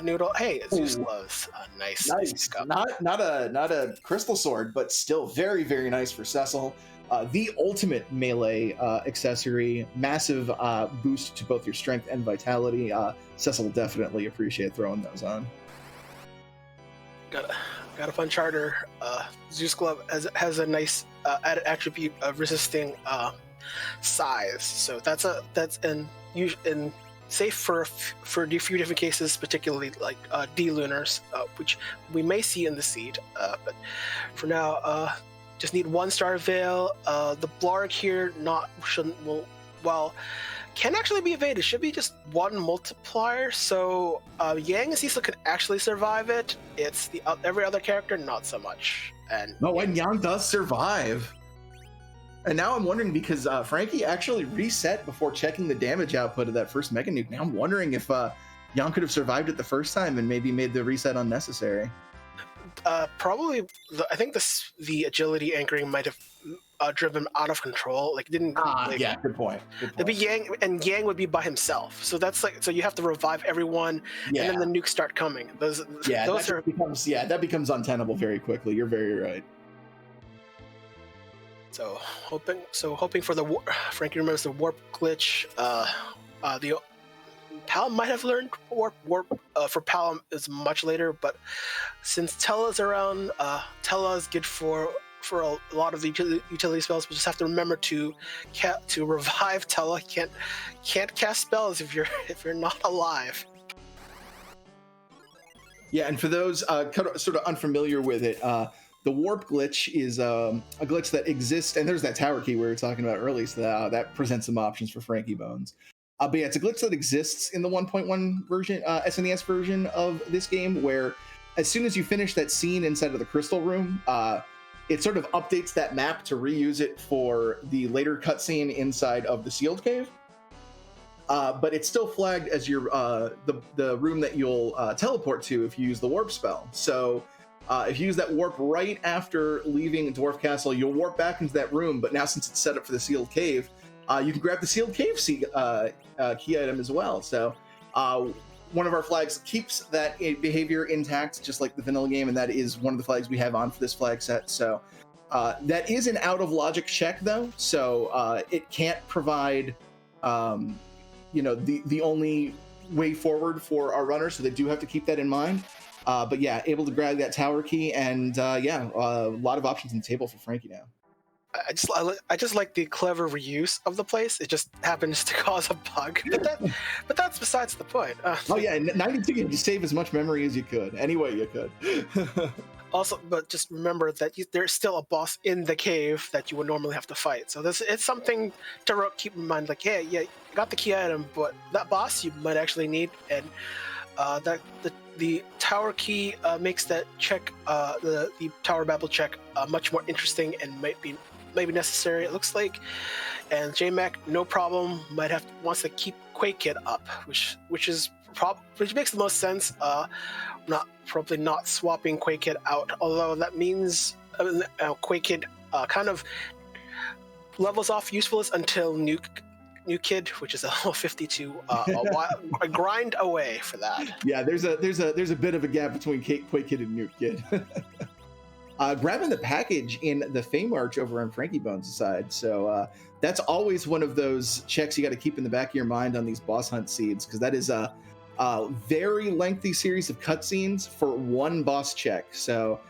noodle. Hey, Zeus loves nice. Not a Crystal Sword, but still very, very nice for Cecil. The ultimate melee accessory, massive boost to both your strength and vitality. Cecil will definitely appreciate throwing those on. got a fun charter. Zeus Glove has a nice added attribute of resisting size, so that's safe for a few different cases, particularly like D-Lunars, which we may see in the seed. But for now, just need 1 Star Veil. The Blarg here can actually be evaded. Should be just 1 multiplier. So Yang and Cecil can actually survive it. It's every other character not so much. And Yang does survive. And now I'm wondering, because Frankie actually reset before checking the damage output of that first Mega Nuke. Now I'm wondering if Yang could have survived it the first time and maybe made the reset unnecessary. Probably, I think the agility anchoring might have driven out of control. Like, didn't. Yeah, good point. It'd be Yang, and Yang would be by himself. So that's so you have to revive everyone, and then the nukes start coming. That becomes untenable very quickly. You're very right. So hoping for Frankie remembers the warp glitch. The Palom might have learned warp. For Palom is much later, but since Tella's around, Tella is good for a lot of the utility spells. We'll just have to remember to revive Tella. Can't cast spells if you're not alive. Yeah, and for those sort of unfamiliar with it, the warp glitch is a glitch that exists, and there's that tower key we were talking about earlier, so that presents some options for Frankie Bones. But yeah, it's a glitch that exists in the 1.1 version, SNES version of this game, where as soon as you finish that scene inside of the crystal room, it sort of updates that map to reuse it for the later cutscene inside of the sealed cave. But it's still flagged as your the room that you'll teleport to if you use the warp spell. So if you use that warp right after leaving Dwarf Castle, you'll warp back into that room. But now, since it's set up for the sealed cave, you can grab the sealed cave key item as well. So one of our flags keeps that behavior intact, just like the vanilla game, and that is one of the flags we have on for this flag set. So that is an out of logic check, though. So it can't provide the only way forward for our runners, so they do have to keep that in mind. But yeah, able to grab that tower key, and a lot of options on the table for Frankie now. I just like the clever reuse of the place. It just happens to cause a bug, but that's besides the point. In 92 you just save as much memory as you could, any way you could. Also, but just remember that there's still a boss in the cave that you would normally have to fight. So it's something to keep in mind. Like, you got the key item, but that boss you might actually need, and the tower key makes that check, the tower babble check, much more interesting and maybe necessary, it looks like. And JMac, no problem, wants to keep Quake Kid up, which makes the most sense. Probably not swapping Quake Kid out, although that means Quake Kid kind of levels off usefulness until Nuke Kid, which is a level 52, a grind away for that. Yeah, there's a bit of a gap between Quake Kid and Nuke Kid. Grabbing the package in the Fame Arch over on Frankie Bones' side. So that's always one of those checks you got to keep in the back of your mind on these boss hunt seeds, because that is a very lengthy series of cutscenes for one boss check. So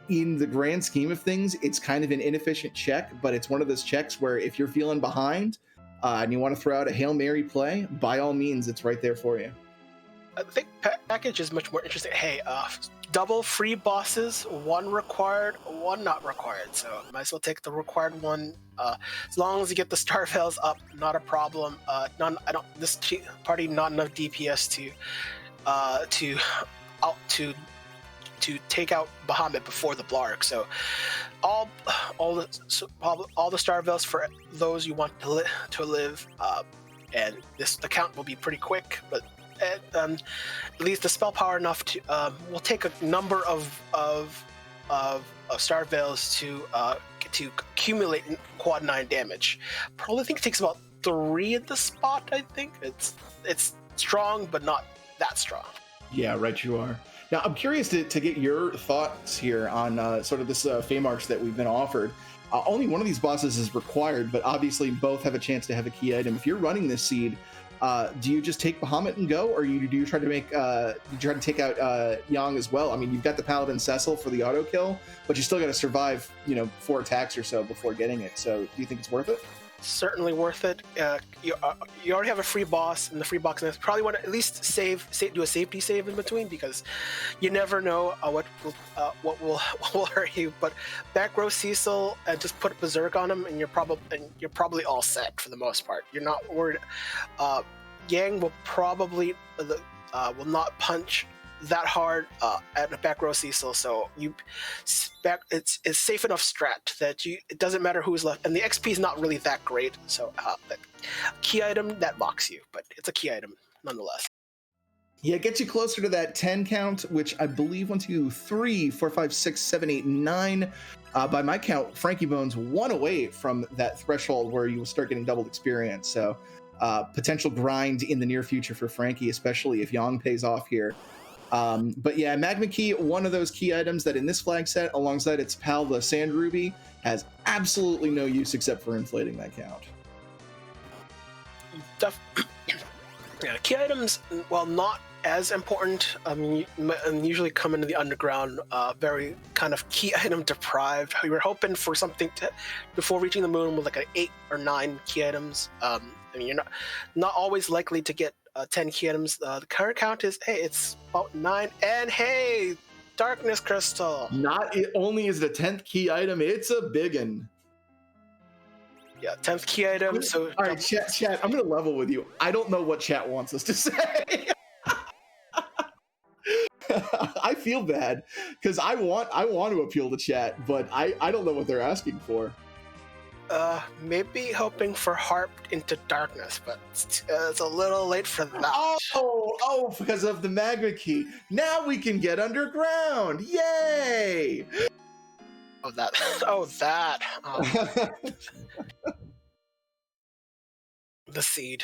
in the grand scheme of things, it's kind of an inefficient check, but it's one of those checks where if you're feeling behind and you want to throw out a Hail Mary play, by all means, it's right there for you. I think package is much more interesting. Hey, double free bosses, one required, one not required. So might as well take the required one. As long as you get the star veils up, not a problem. This party not enough DPS to take out Bahamut before the Blarg. So all the star veils for those you want to live, and the count will be pretty quick, but. At least the spell power enough to will take a number of star veils to accumulate quad 9 damage. Probably think it takes about 3 at the spot. I think it's strong, but not that strong. Yeah, right. You are. Now I'm curious to get your thoughts here on sort of this Fame Arch that we've been offered. Only one of these bosses is required, but obviously both have a chance to have a key item. If you're running this seed, do you just take Bahamut and go, or do you try to make you try to take out Yang as well? I mean, you've got the Paladin Cecil for the auto kill, but you still got to survive 4 attacks or so before getting it. So do you think it's worth it? Certainly worth it. You already have a free boss in the free box, and probably want to at least do a safety save in between, because you never know what will hurt you. But back row Cecil and just put Berserk on him, and you're probably all set for the most part. You're not worried. Yang will probably will not punch that hard at the back row Cecil, so it's safe enough strat that it doesn't matter who's left, and the XP is not really that great. So key item that locks you, but it's a key item nonetheless. Yeah, it gets you closer to that 10 count, which I believe 1, 2, 3, 4, 5, 6, 7, 8, 9. By my count, frankiebones 1 away from that threshold where you will start getting doubled experience. So potential grind in the near future for Frankie, especially if Yang pays off here. But yeah, Magma Key, one of those key items that in this flag set, alongside its pal, the Sand Ruby, has absolutely no use except for inflating that count. Yeah, key items, while not as important, usually come into the underground very kind of key item deprived. We were hoping for something before reaching the moon with like an 8 or 9 key items. You're not always likely to get 10 key items. The current count is, it's about 9, and Darkness Crystal. Not only is it a 10th key item, it's a biggin. Yeah, 10th key item. So all right, chat, I'm gonna level with you. I don't know what chat wants us to say. I feel bad because I want to appeal to chat, but I don't know what they're asking for. Maybe hoping for Harp into Darkness, but it's a little late for that. Oh, because of the Magma Key. Now we can get underground. Yay! That. The seed.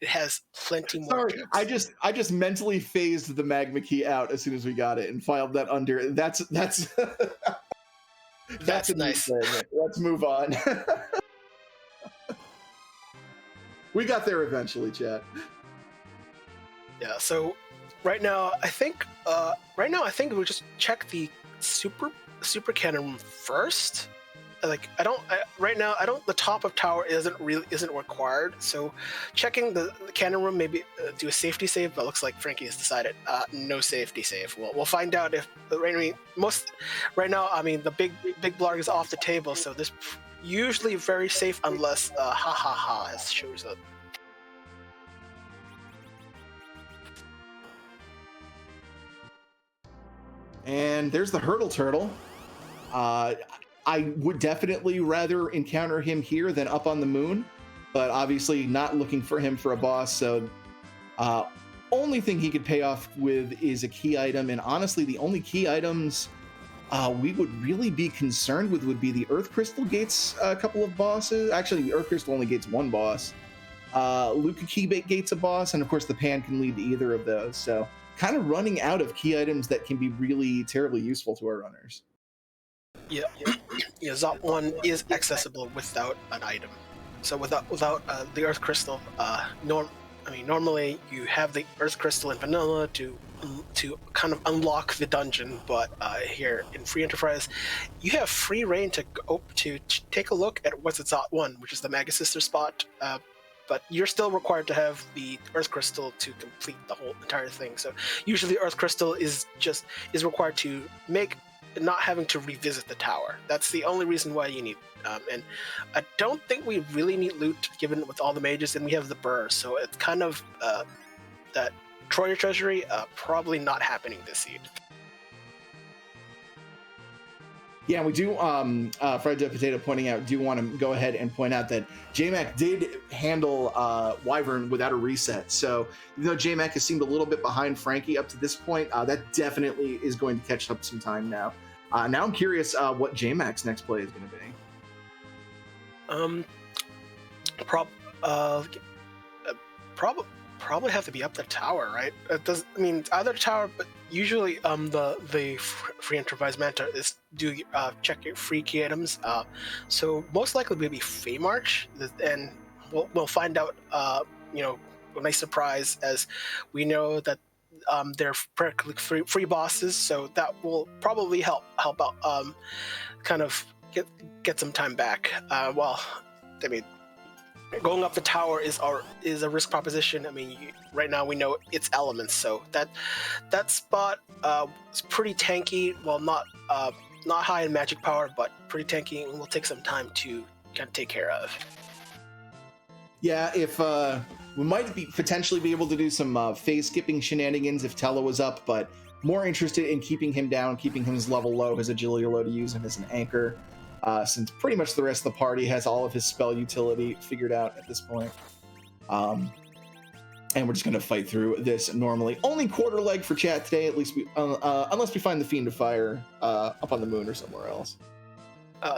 It has plenty more. Sorry, chips. I just mentally phased the Magma Key out as soon as we got it and filed that under. That's That's nice. Let's move on. We got there eventually, chat. Yeah. So right now, I think we'll just check the super cannon first. Like right now the top of tower isn't required. So checking the cannon room, maybe do a safety save. But looks like Frankie has decided no safety save. We'll find out if right now. I mean, the big blarg is off the table. So this usually very safe unless shows up. And there's the Hurdle Turtle. I would definitely rather encounter him here than up on the moon, but obviously not looking for him for a boss, so only thing he could pay off with is a key item, and honestly the only key items we would really be concerned with would be the Earth Crystal gates a couple of bosses. Actually, the Earth Crystal only gates one boss. Luca Key gates a boss, and of course the Pan can lead to either of those, so kind of running out of key items that can be really terribly useful to our runners. Yeah, Zop 1 is accessible without an item. So without the Earth Crystal, normally you have the Earth Crystal in vanilla to kind of unlock the dungeon, but here in Free Enterprise, you have free reign to take a look at what's at Zop 1, which is the Mega Sister spot. But you're still required to have the Earth Crystal to complete the whole entire thing. So usually Earth Crystal is required to make, not having to revisit the tower. That's the only reason why you need and I don't think we really need loot given with all the mages, and we have the burr, so it's kind of that Troyer Treasury probably not happening this seed. Yeah, we do, Fried Dead Potato pointing out, do want to go ahead and point out that JMac did handle Wyvern without a reset. So even though JMac has seemed a little bit behind Frankie up to this point, that definitely is going to catch up some time now. Now I'm curious what JMac's next play is going to be. Probably have to be up the tower, right? Either the tower, but usually the Free Enterprise Manta is check your free key items. So most likely will be Fey March, and we'll find out. A nice surprise, as we know that they're practically free bosses, so that will probably help out. Kind of get some time back. I mean, going up the tower is a risk proposition. I mean, right now we know it's elements, so that spot is pretty tanky. Well, not high in magic power, but pretty tanky, and will take some time to kind of take care of. Yeah, if we might potentially be able to do some phase skipping shenanigans if Tello was up, but more interested in keeping him down, keeping his level low, his agility low, to use him as an anchor, since pretty much the rest of the party has all of his spell utility figured out at this point. And we're just going to fight through this normally. Only quarter leg for chat today, at least unless we find the Fiend of Fire up on the moon or somewhere else.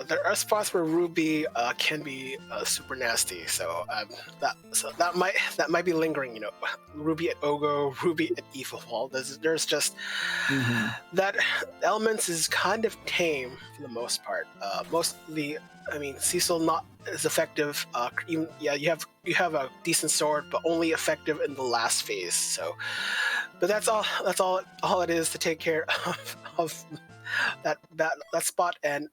There are spots where Ruby can be super nasty, so that might be lingering. Ruby at Ogo, Ruby at Evil Wall. There's just that elements is kind of tame for the most part. Mostly, I mean, Cecil not as effective. You have a decent sword, but only effective in the last phase. So, but that's all it is to take care of that spot. And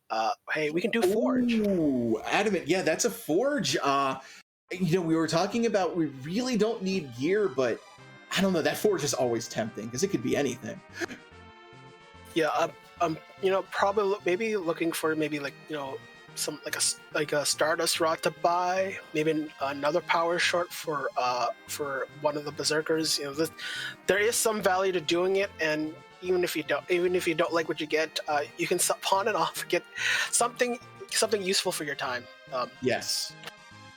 hey, we can do Forge. Ooh, adamant. Yeah, that's a Forge. We were talking about we really don't need gear, but I don't know, that Forge is always tempting because it could be anything. Yeah, probably maybe looking for some like a Stardust Rod to buy, maybe another power short for one of the berserkers. There is some value to doing it, and even if you don't like what you get, you can pawn it off, get something useful for your time. Yes.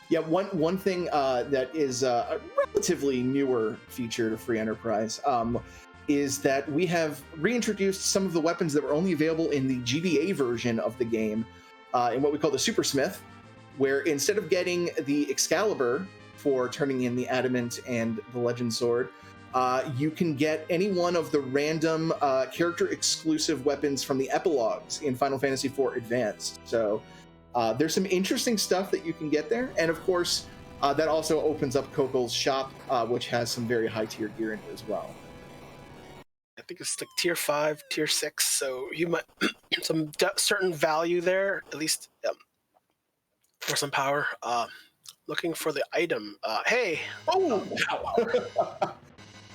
Yeah, one thing that is a relatively newer feature to Free Enterprise is that we have reintroduced some of the weapons that were only available in the GBA version of the game, in what we call the Super Smith, where instead of getting the Excalibur for turning in the Adamant and the Legend Sword, you can get any one of the random character-exclusive weapons from the epilogues in Final Fantasy IV Advanced. So there's some interesting stuff that you can get there. And of course, that also opens up Kokol's shop, which has some very high-tier gear in it as well. I think it's like tier 5, tier 6, so you might some certain value there, at least for some power. Looking for the item. Hey! Oh, wow!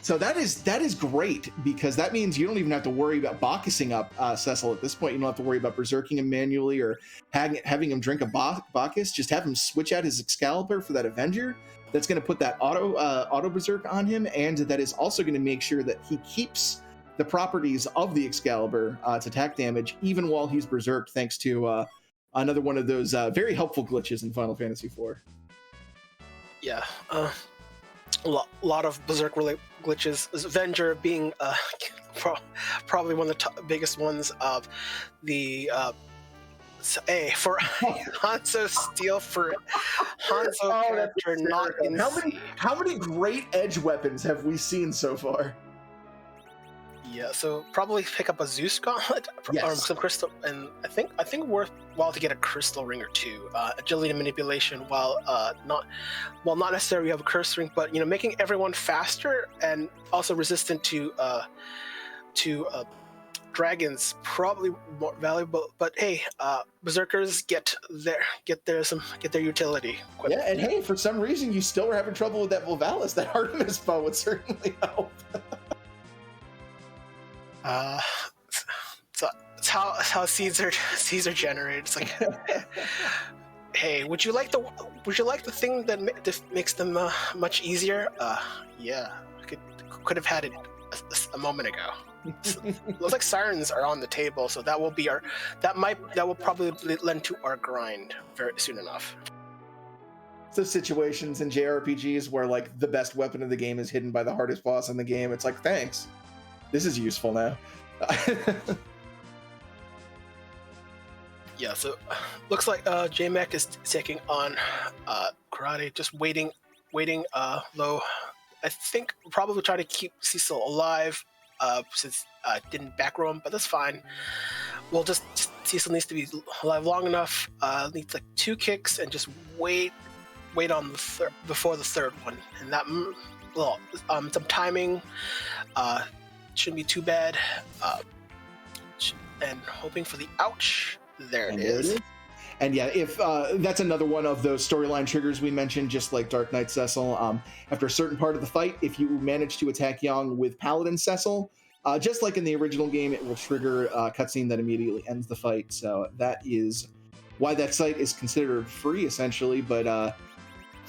So that is great, because that means you don't even have to worry about Bacchusing up Cecil at this point. You don't have to worry about berserking him manually or having him drink a Bacchus. Just have him switch out his Excalibur for that Avenger. That's going to put that auto berserk on him, and that is also going to make sure that he keeps the properties of the Excalibur to attack damage even while he's berserked, thanks to another one of those very helpful glitches in Final Fantasy IV. Yeah. A lot of berserk related glitches. Avenger being probably one of the biggest ones of the for Hanzo steal for Hanzo character not in. How many great edge weapons have we seen so far? Yeah, so probably pick up a Zeus Gauntlet or some crystal, and I think worthwhile to get a crystal ring or two. Agility and manipulation, while not necessarily have a curse ring, but making everyone faster and also resistant to dragons, probably more valuable. But hey, berserkers get their utility. Yeah, and hey, for some reason you still were having trouble with that Volvalis. That Artemis bow would certainly help. It's how seeds are generated. It's like, hey, would you like the thing that makes them much easier? Yeah, could have had it a moment ago. Looks like sirens are on the table, so that will probably lend to our grind very soon enough. Those situations in JRPGs where like the best weapon of the game is hidden by the hardest boss in the game. It's like, thanks. This is useful now. Yeah, so looks like JMech is taking on Karate, just waiting low. I think probably try to keep Cecil alive since didn't back row him, but that's fine. We'll just Cecil needs to be alive long enough. Needs like 2 kicks and just wait wait on before the third one, and that some timing shouldn't be too bad. And hoping for the ouch. There it is. And yeah, if that's another one of those storyline triggers we mentioned, just like Dark Knight Cecil. After a certain part of the fight, if you manage to attack Yang with Paladin Cecil, just like in the original game, it will trigger a cutscene that immediately ends the fight. So that is why that site is considered free, essentially. But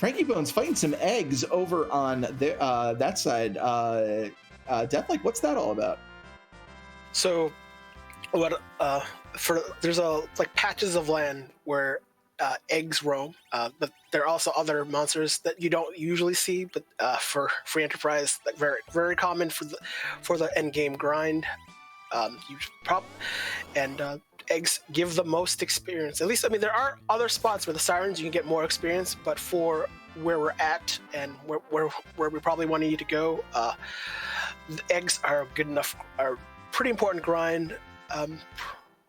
frankiebones fighting some eggs over on that side. Deathlike, what's that all about? So, what there's like patches of land where eggs roam, but there are also other monsters that you don't usually see. But for free enterprise, like very common for the end game grind. Eggs give the most experience. At least, I mean, there are other spots where the sirens you can get more experience, but for where we're at and where we probably want you to go, the eggs are good enough. Are pretty important grind.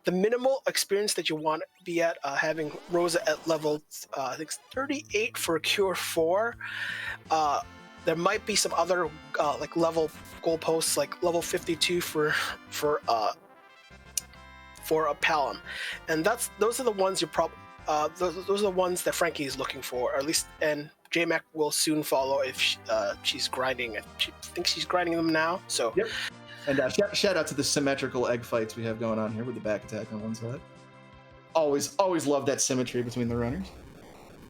The minimal experience that you want to be at, having Rosa at level, I think 38 for Cure 4. There might be some other like level goalposts, like level 52 for a Palom, and those are the ones those are the ones that Frankie is looking for, or at least, and JMac will soon follow if she's grinding. She thinks she's grinding them now. So. Yep. And shout out to the symmetrical egg fights we have going on here with the back attack on one side. Always love that symmetry between the runners.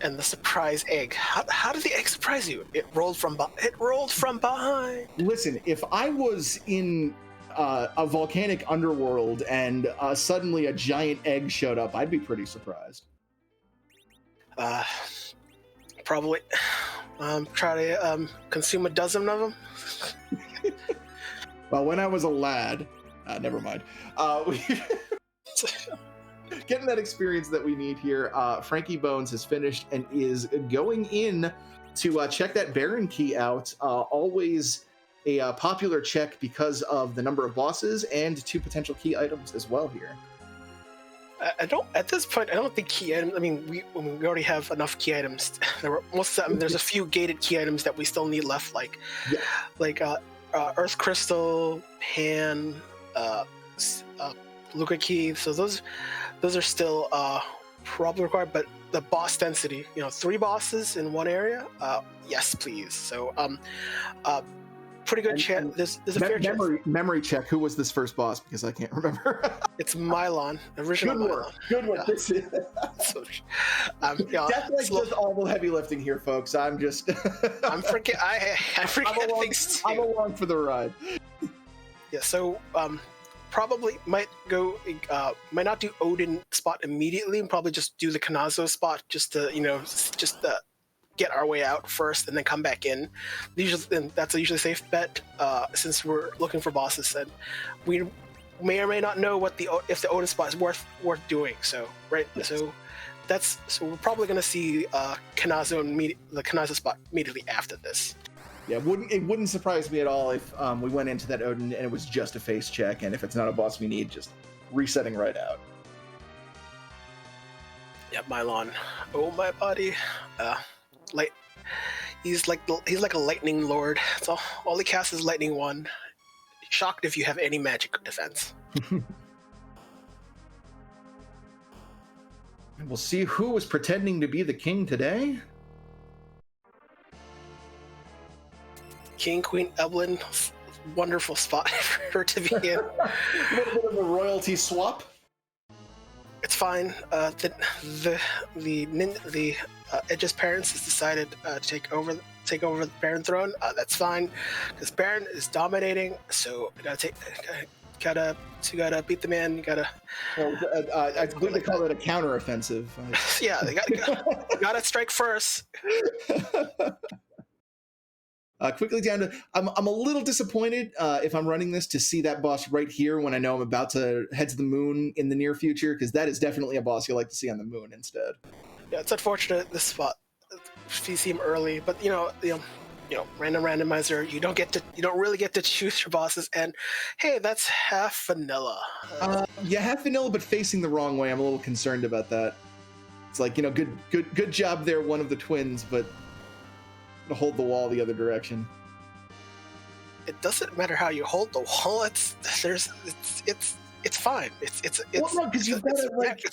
And the surprise egg. How did the egg surprise you? It rolled from behind. Listen, if I was in a volcanic underworld and suddenly a giant egg showed up, I'd be pretty surprised. Probably. Try to consume a dozen of them. Well, when I was a lad, never mind. Getting that experience that we need here, frankiebones has finished and is going in to check that Baron key out. Always a popular check because of the number of bosses and 2 potential key items as well here. At this point, I don't think key items. I mean, we already have enough key items. There's a few gated key items that we still need left, like Earth Crystal, Pan, Luca Key. So those are still probably required. But the boss density, 3 bosses in one area. Yes, please. So pretty good chance. There's a fair memory check. Who was this first boss? Because I can't remember. It's Mylon, original Mylon. Good work. Yeah. So, Deathlike does all the heavy lifting here, folks. I'm just. I'm forget things too. I'm along for the ride. Yeah. So probably might not do Odin spot immediately, and probably just do the Kanazo spot just to get our way out first and then come back in. That's a usually safe bet since we're looking for bosses, and we may or may not know if the Odin spot is worth doing. So yes. So we're probably going to see the Kanazo spot immediately after this. Yeah, it wouldn't surprise me at all if we went into that Odin and it was just a face check, and if it's not a boss we need, just resetting right out. Yeah, Mylon. Oh my body. He's like a lightning lord. That's all he casts is lightning 1. Shocked if you have any magic defense. We'll see who was pretending to be the king today. King, Queen, Evelyn, wonderful spot for her to be in. A little bit of a royalty swap. It's fine. The Edge's parents has decided to take over the Baron throne. That's fine, because Baron is dominating. So you gotta beat the man. You gotta. I believe they call it a counteroffensive. Yeah, they gotta strike first. Quickly down to, I'm a little disappointed if I'm running this to see that boss right here when I know I'm about to head to the moon in the near future, because that is definitely a boss you like to see on the moon instead. Yeah, it's unfortunate this spot. You see him early, but random randomizer. You don't really get to choose your bosses, and hey, that's half vanilla. Yeah, half vanilla, but facing the wrong way. I'm a little concerned about that. It's like, good job there, one of the twins, but to hold the wall the other direction. It doesn't matter how you hold the wall. It's fine. It's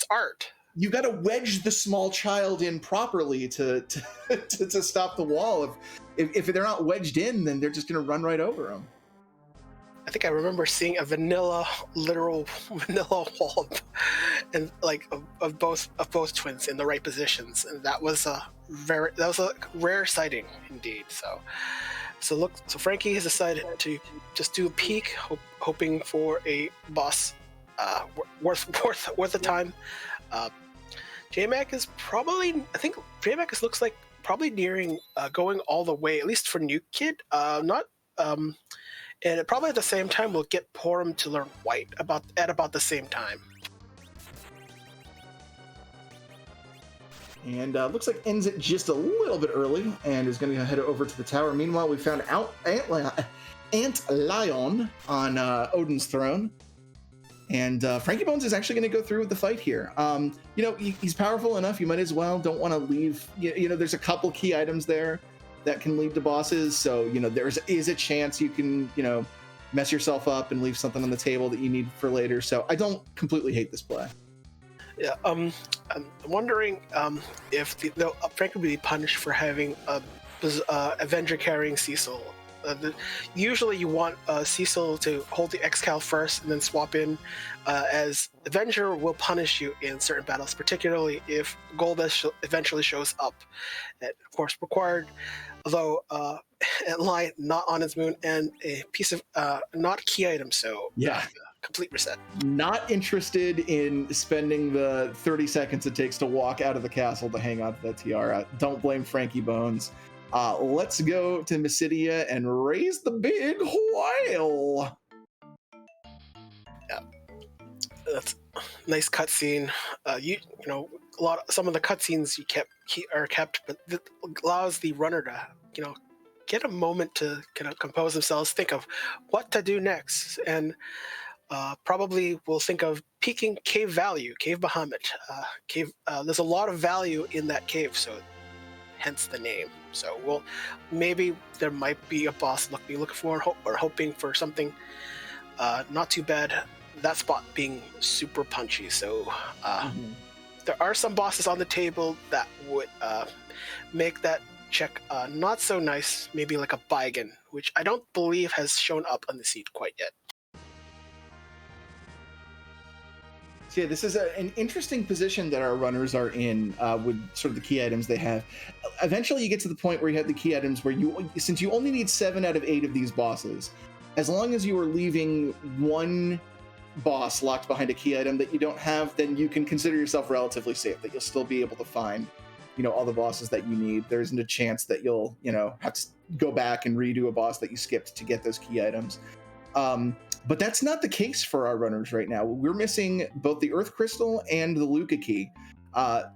art. You got to wedge the small child in properly to stop the wall. If they're not wedged in, then they're just going to run right over them. I think I remember seeing a literal vanilla wall, and like of both twins in the right positions, and that was a rare sighting indeed. So Frankie has decided to just do a peek, hoping for a boss worth the time. JMac is probably, I think JMac looks like probably nearing going all the way, at least for New Kid. And probably at the same time we'll get Porum to learn White at about the same time. And looks like ends it just a little bit early and is going to head over to the tower. Meanwhile, we found Antline on Odin's throne. And frankiebones is actually going to go through with the fight here. He's powerful enough. You might as well. Don't want to leave. There's a couple key items there that can lead to bosses. So, there is a chance you can, mess yourself up and leave something on the table that you need for later. So I don't completely hate this play. Yeah, I'm wondering if Frankie will be punished for having Avenger carrying Cecil. Usually you want Cecil to hold the Excal first and then swap in, as Avenger will punish you in certain battles, particularly if Golbez eventually shows up. And of course required, although Antline not on his moon, and a piece of not key item, so yeah. Complete reset. Not interested in spending the 30 seconds it takes to walk out of the castle to hang on to that tiara. Don't blame frankiebones. Let's go to Mysidia and raise the big whale. Yeah, that's a nice cutscene. Some of the cutscenes are kept, but it allows the runner to get a moment to compose themselves, think of what to do next, and probably will think of peaking Cave Bahamut. There's a lot of value in that cave, so hence the name. So maybe there might be a boss looking for or hoping for something not too bad. That spot being super punchy. So there are some bosses on the table that would make that check not so nice. Maybe like a Baigan, which I don't believe has shown up on the seat quite yet. So yeah, this is an interesting position that our runners are in with sort of the key items they have. Eventually you get to the point where you have the key items where since you only need 7 out of 8 of these bosses, as long as you are leaving one boss locked behind a key item that you don't have, then you can consider yourself relatively safe, that you'll still be able to find all the bosses that you need. There isn't a chance that you'll have to go back and redo a boss that you skipped to get those key items. But that's not the case for our runners right now. We're missing both the Earth Crystal and the Luca Key.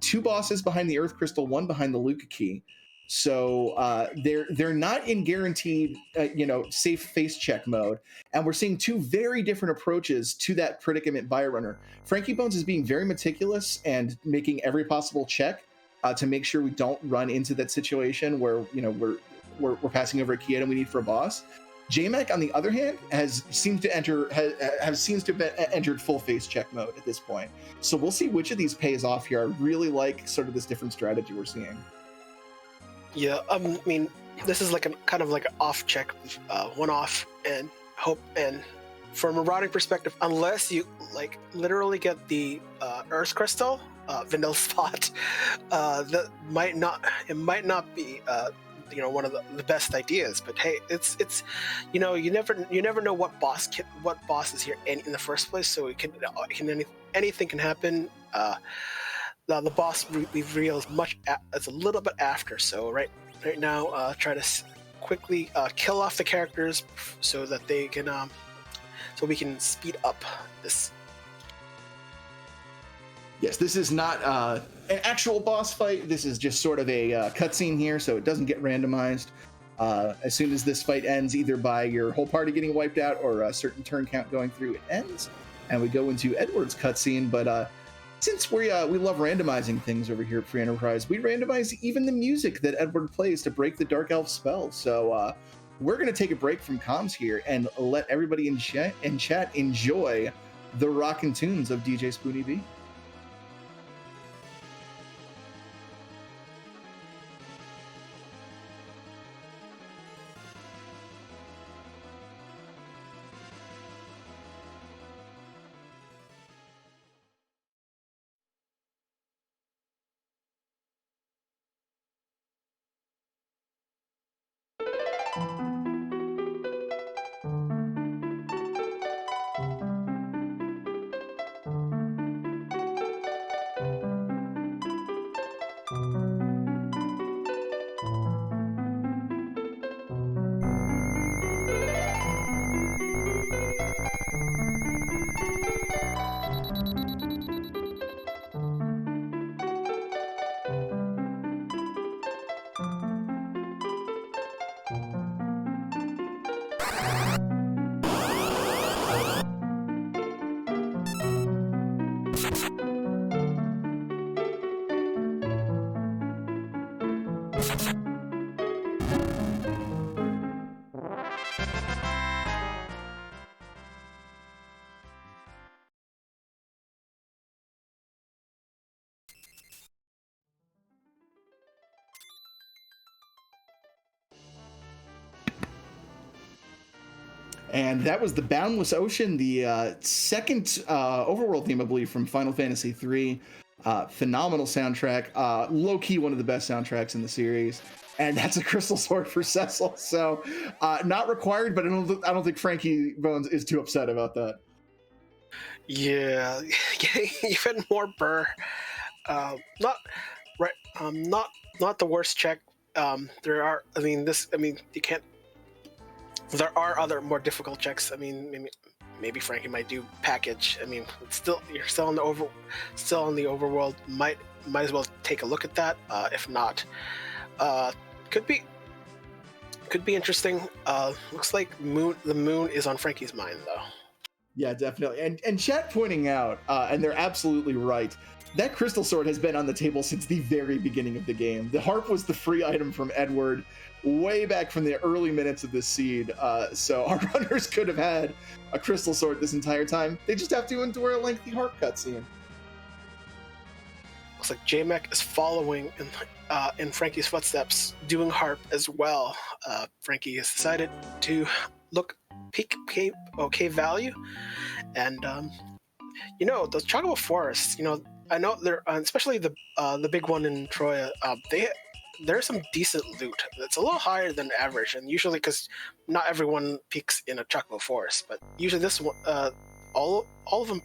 2 bosses behind the Earth Crystal, 1 behind the Luca Key. So they're not in guaranteed safe face check mode. And we're seeing 2 very different approaches to that predicament by a runner. frankiebones is being very meticulous and making every possible check to make sure we don't run into that situation where we're passing over a key item we need for a boss. JMac, on the other hand, seems to have entered full face check mode at this point. So we'll see which of these pays off here. I really like sort of this different strategy we're seeing. Yeah, I mean, this is like kind of like an off check, one-off, and hope. And from a routing perspective, unless you literally get the Earth Crystal, vanilla spot, that might not be one of the best ideas. But hey, it's you never know what boss is here in the first place, so anything can happen. The boss reveals as a little bit after, so right now try to quickly kill off the characters so that they can so we can speed up this. Yes, this is not an actual boss fight. This is just sort of a cutscene here, so it doesn't get randomized. As soon as this fight ends, either by your whole party getting wiped out or a certain turn count going through, it ends. And we go into Edward's cutscene, but since we love randomizing things over here at Free Enterprise, we randomize even the music that Edward plays to break the Dark Elf spell. So we're going to take a break from comms here and let everybody in chat enjoy the rockin' tunes of DJ Spoonie B. And that was the Boundless Ocean, the second overworld theme, I believe, from Final Fantasy III. Phenomenal soundtrack. Low-key one of the best soundtracks in the series. And that's a Crystal Sword for Cecil. So not required, but I don't think Frankie Bones is too upset about that. Yeah, even more burr. Not right. Not the worst check. There are. You can't. There are other more difficult checks. I mean, maybe Frankie might do package. I mean, you're still on the overworld. Might as well take a look at that. If not, could be interesting. Looks like the moon is on Frankie's mind though. Yeah, definitely. And chat pointing out, and they're absolutely right, that Crystal Sword has been on the table since the very beginning of the game. The harp was the free item from Edward way back from the early minutes of this seed. So our runners could have had a Crystal Sword this entire time. They just have to endure a lengthy harp cutscene. Looks like J-Mech is following in Frankie's footsteps, doing harp as well. Frankie has decided to peak cave value, and those chocolate forests. I know they're especially the big one in Troya. There's some decent loot. It's a little higher than average, and usually because not everyone peaks in a chocolate forest, but usually this one, all of them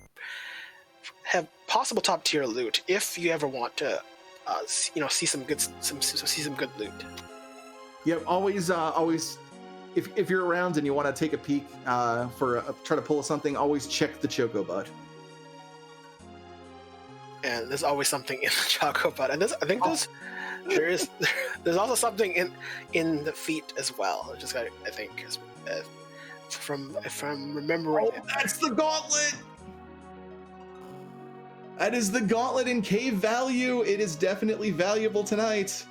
have possible top tier loot if you ever want to, see some good loot. Yeah, always. If you're around and you want to take a peek try to pull something, always check the Choco Bud. And there's always something in the Choco Bud, and there's also something in the feet as well. I think if I'm remembering. Oh, that's the gauntlet. That is the gauntlet in cave value. It is definitely valuable tonight.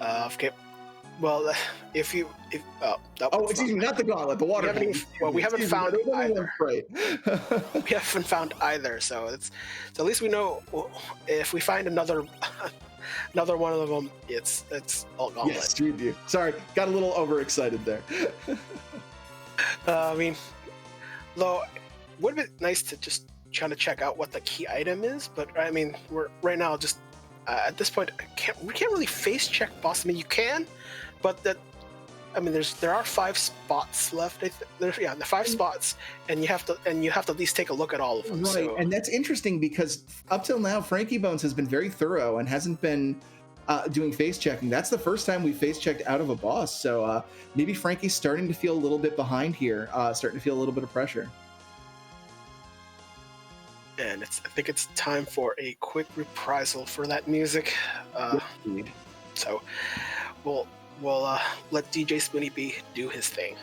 Okay. Well, excuse me, not the gauntlet, the water. We haven't found either. We haven't found either, so at least we know if we find another one of them, it's all gauntlet. Yes, we do. Sorry, got a little overexcited there. Though, it would have been nice to just try to check out what the key item is, but we're right now just at this point we can't really face check boss. You can. But there are 5 spots left. The 5 spots, and you have to at least take a look at all of them. Right, so. And that's interesting because up till now, Frankie Bones has been very thorough and hasn't been doing face checking. That's the first time we face checked out of a boss. So maybe Frankie's starting to feel a little bit behind here, starting to feel a little bit of pressure. And I think it's time for a quick reprisal for that music. So we'll let DJ Spoonie B do his thing.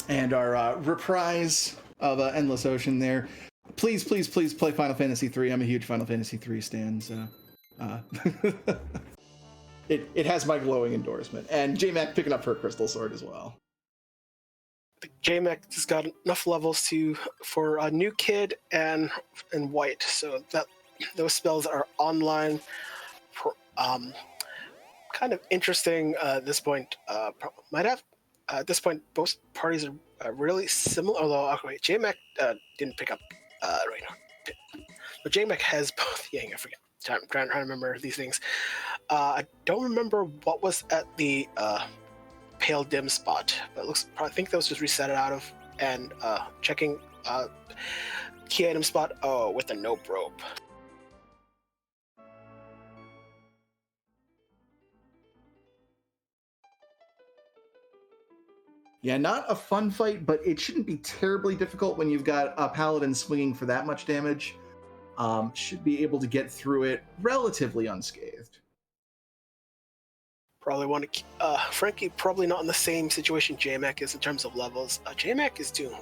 And our reprise of Endless Ocean there. Please, please, please play Final Fantasy III. I'm a huge Final Fantasy III stan, so... it has my glowing endorsement. And J-Mac picking up her crystal sword as well. J-Mac has got enough levels for a new kid and white, so that those spells are online. Kind of interesting at this point. Might have at this point both parties are really similar. Although okay, J-Mac didn't pick up right now, but J-Mac has both. Yeah, I forget. I'm trying to remember these things. I don't remember what was at the pale dim spot, but I think that was just reset it out of, and checking key item spot with a nope rope. Yeah, not a fun fight, but it shouldn't be terribly difficult when you've got a paladin swinging for that much damage. Should be able to get through it relatively unscathed. Probably want to Frankie probably not in the same situation J-Mac is in terms of levels. J-Mac is doing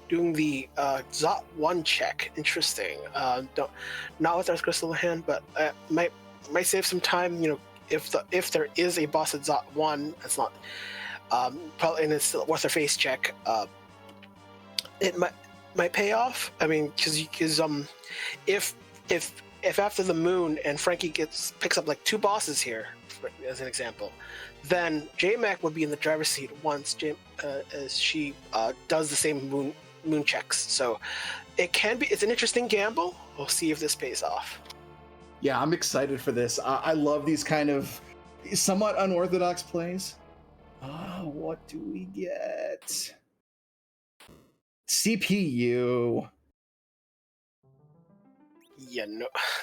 the Zot 1 check. Interesting. Not with Earth Crystal in hand, but might save some time. You know, if there is a boss at Zot 1, it's not probably, and it's still worth a face check. It might pay off. I mean, because if after the moon and Frankie picks up like 2 bosses here, as an example, then J-Mac would be in the driver's seat once as she does the same moon checks. So it's an interesting gamble. We'll see if this pays off. Yeah, I'm excited for this. I love these kind of somewhat unorthodox plays. What do we get? CPU. Yeah,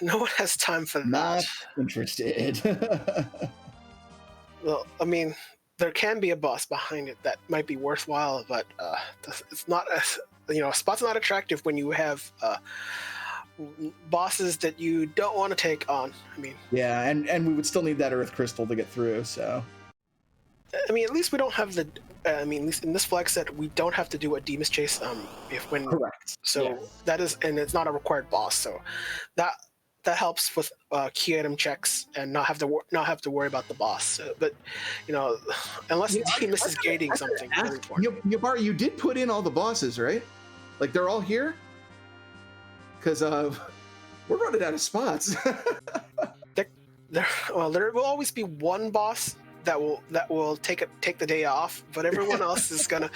no one has time for that. Not interested. Well, I mean, there can be a boss behind it that might be worthwhile, but it's not a spot's not attractive when you have bosses that you don't want to take on. I mean, yeah, and we would still need that Earth Crystal to get through, so. I mean, at least we don't have the. At least in this flag set, we don't have to do a Demon's Chase. Correct. So yeah. That is, and it's not a required boss. So that helps with key item checks and not have to worry about the boss. But unless the team misses gating something. Yabari, you did put in all the bosses, right? Like they're all here. Because we're running out of spots. There will always be one boss that will take the day off, but everyone else is gonna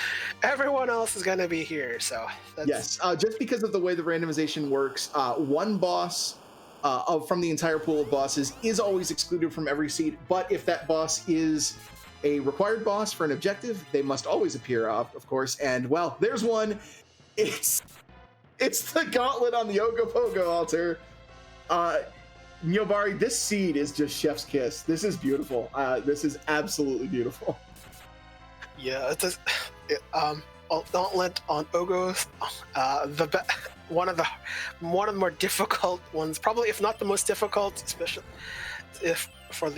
be here. So yes, just because of the way the randomization works, one boss from the entire pool of bosses is always excluded from every seat. But if that boss is a required boss for an objective, they must always appear, of course. And well, there's one. It's the gauntlet on the Ogopogo altar. Nyobari, this seed is just chef's kiss. This is beautiful. This is absolutely beautiful. Yeah, Gauntlet on Ogos, one of the more difficult ones, probably if not the most difficult, especially if for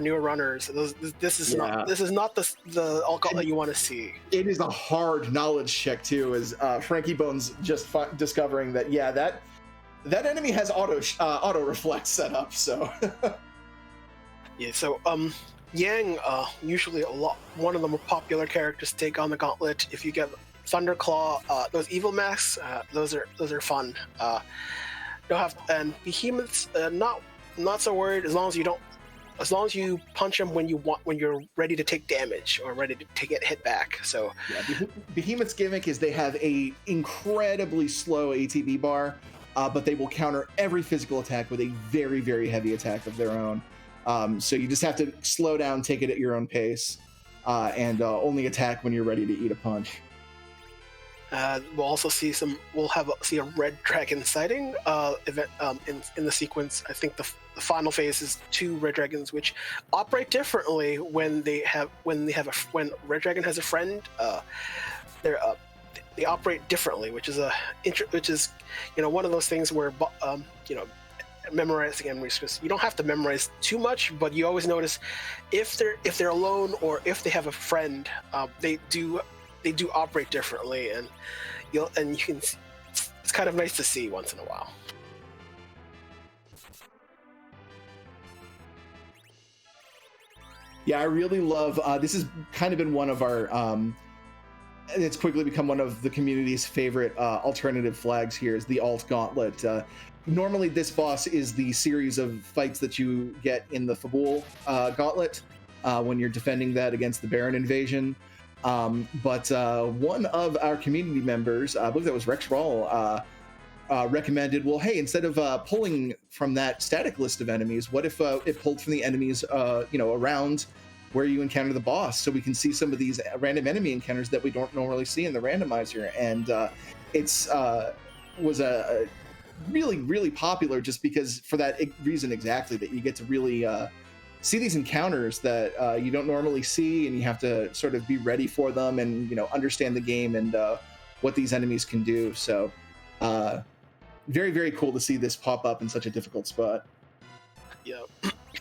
newer runners. This is not the gauntlet you want to see. It is a hard knowledge check too, as Frankie Bones just discovering that that enemy has auto reflect set up, so. Yeah, so Yang, usually one of the more popular characters to take on the gauntlet. If you get Thunderclaw, those evil masks, those are fun. And behemoths, not so worried as long as you punch them when you're ready to take damage or ready to get hit back. So yeah, behemoth's gimmick is they have a incredibly slow ATB bar. But they will counter every physical attack with a very, very heavy attack of their own. So you just have to slow down, take it at your own pace, and only attack when you're ready to eat a punch. We'll also see a red dragon sighting event in the sequence. I think the final phase is 2 red dragons, which operate differently when red dragon has a friend. They operate differently, which is one of those things where memorizing enemies, because you don't have to memorize too much, but you always notice if they're alone or if they have a friend, they do operate differently, and you can. It's kind of nice to see once in a while. Yeah, I really love. This has kind of been one of our. It's quickly become one of the community's favorite alternative flags here. Is the Alt Gauntlet. Normally, this boss is the series of fights that you get in the Fabul Gauntlet when you're defending that against the Baron invasion. But one of our community members, I believe that was Rex Rawl, recommended, well, hey, instead of pulling from that static list of enemies, what if it pulled from the enemies, around where you encounter the boss, so we can see some of these random enemy encounters that we don't normally see in the randomizer. And it's was a really, really popular just because for that reason exactly, that you get to really see these encounters that you don't normally see, and you have to sort of be ready for them and understand the game and what these enemies can do. So very, very cool to see this pop up in such a difficult spot. Yeah,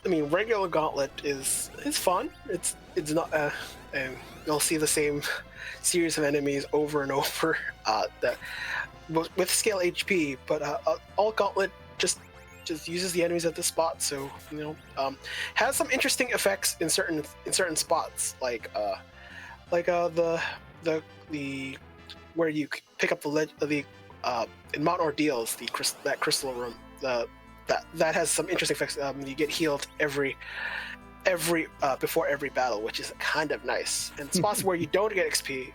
I mean, regular Gauntlet is fun. It's not, and you'll see the same series of enemies over and over that with scale HP. But all Gauntlet just uses the enemies at the spot, so has some interesting effects in certain spots, like the where you pick up the in Mount Ordeals, that crystal room, that has some interesting effects. You get healed every before every battle, which is kind of nice. And spots where you don't get XP,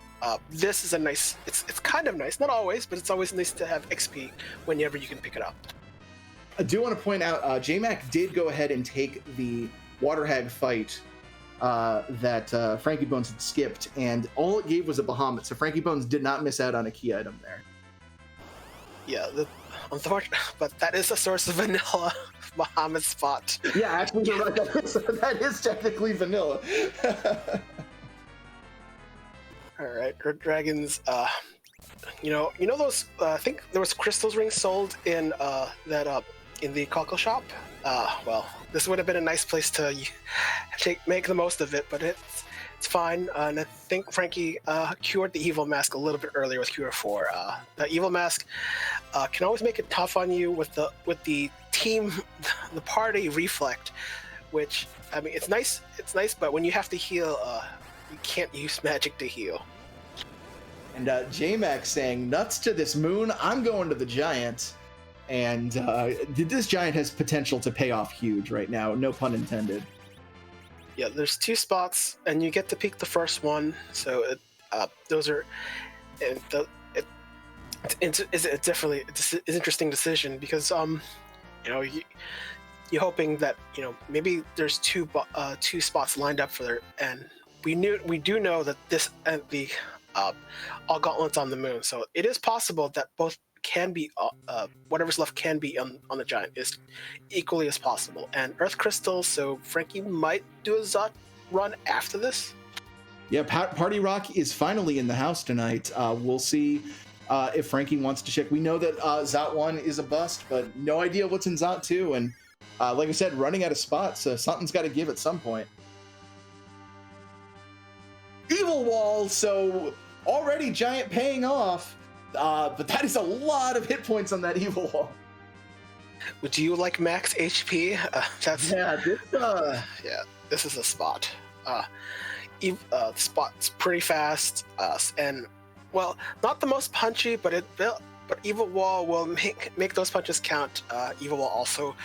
this is a nice. It's kind of nice, not always, but it's always nice to have XP whenever you can pick it up. I do want to point out, JMac did go ahead and take the Water Hag fight that frankiebones had skipped, and all it gave was a Bahamut, so frankiebones did not miss out on a key item there. Yeah, unfortunately, but that is a source of vanilla Bahamut spot. Yeah, actually, you're right. That is technically vanilla. All right, Earth Dragons. Those. I think there was crystals rings sold in in the cockle shop. Well, this would have been a nice place to make the most of it, but it's fine. And I think Frankie cured the evil mask a little bit earlier with Cure 4. The evil mask can always make it tough on you with the team, the party reflect, which, I mean, it's nice, but when you have to heal, you can't use magic to heal. And JMac saying, nuts to this moon, I'm going to the giant. And this giant has potential to pay off huge right now, no pun intended. Yeah, there's 2 spots, and you get to pick the first one. So those are, it's definitely an interesting decision, because you're hoping that maybe there's two spots lined up for there, and we do know that this the all gauntlets on the moon, so it is possible that both can be whatever's left can be on the giant is equally as possible. And earth crystals, so Frankie might do a Zot run after this. Yeah, Party Rock is finally in the house tonight. We'll see if Frankie wants to check. We know that Zot 1 is a bust, but no idea what's in Zot 2. And like I said, running out of spots, so something's got to give at some point. Evil Wall, so already giant paying off. But that is a lot of hit points on that evil wall. Would you like max HP? This is a spot. The spot's pretty fast, and well, not the most punchy, but evil wall will make those punches count. Evil wall also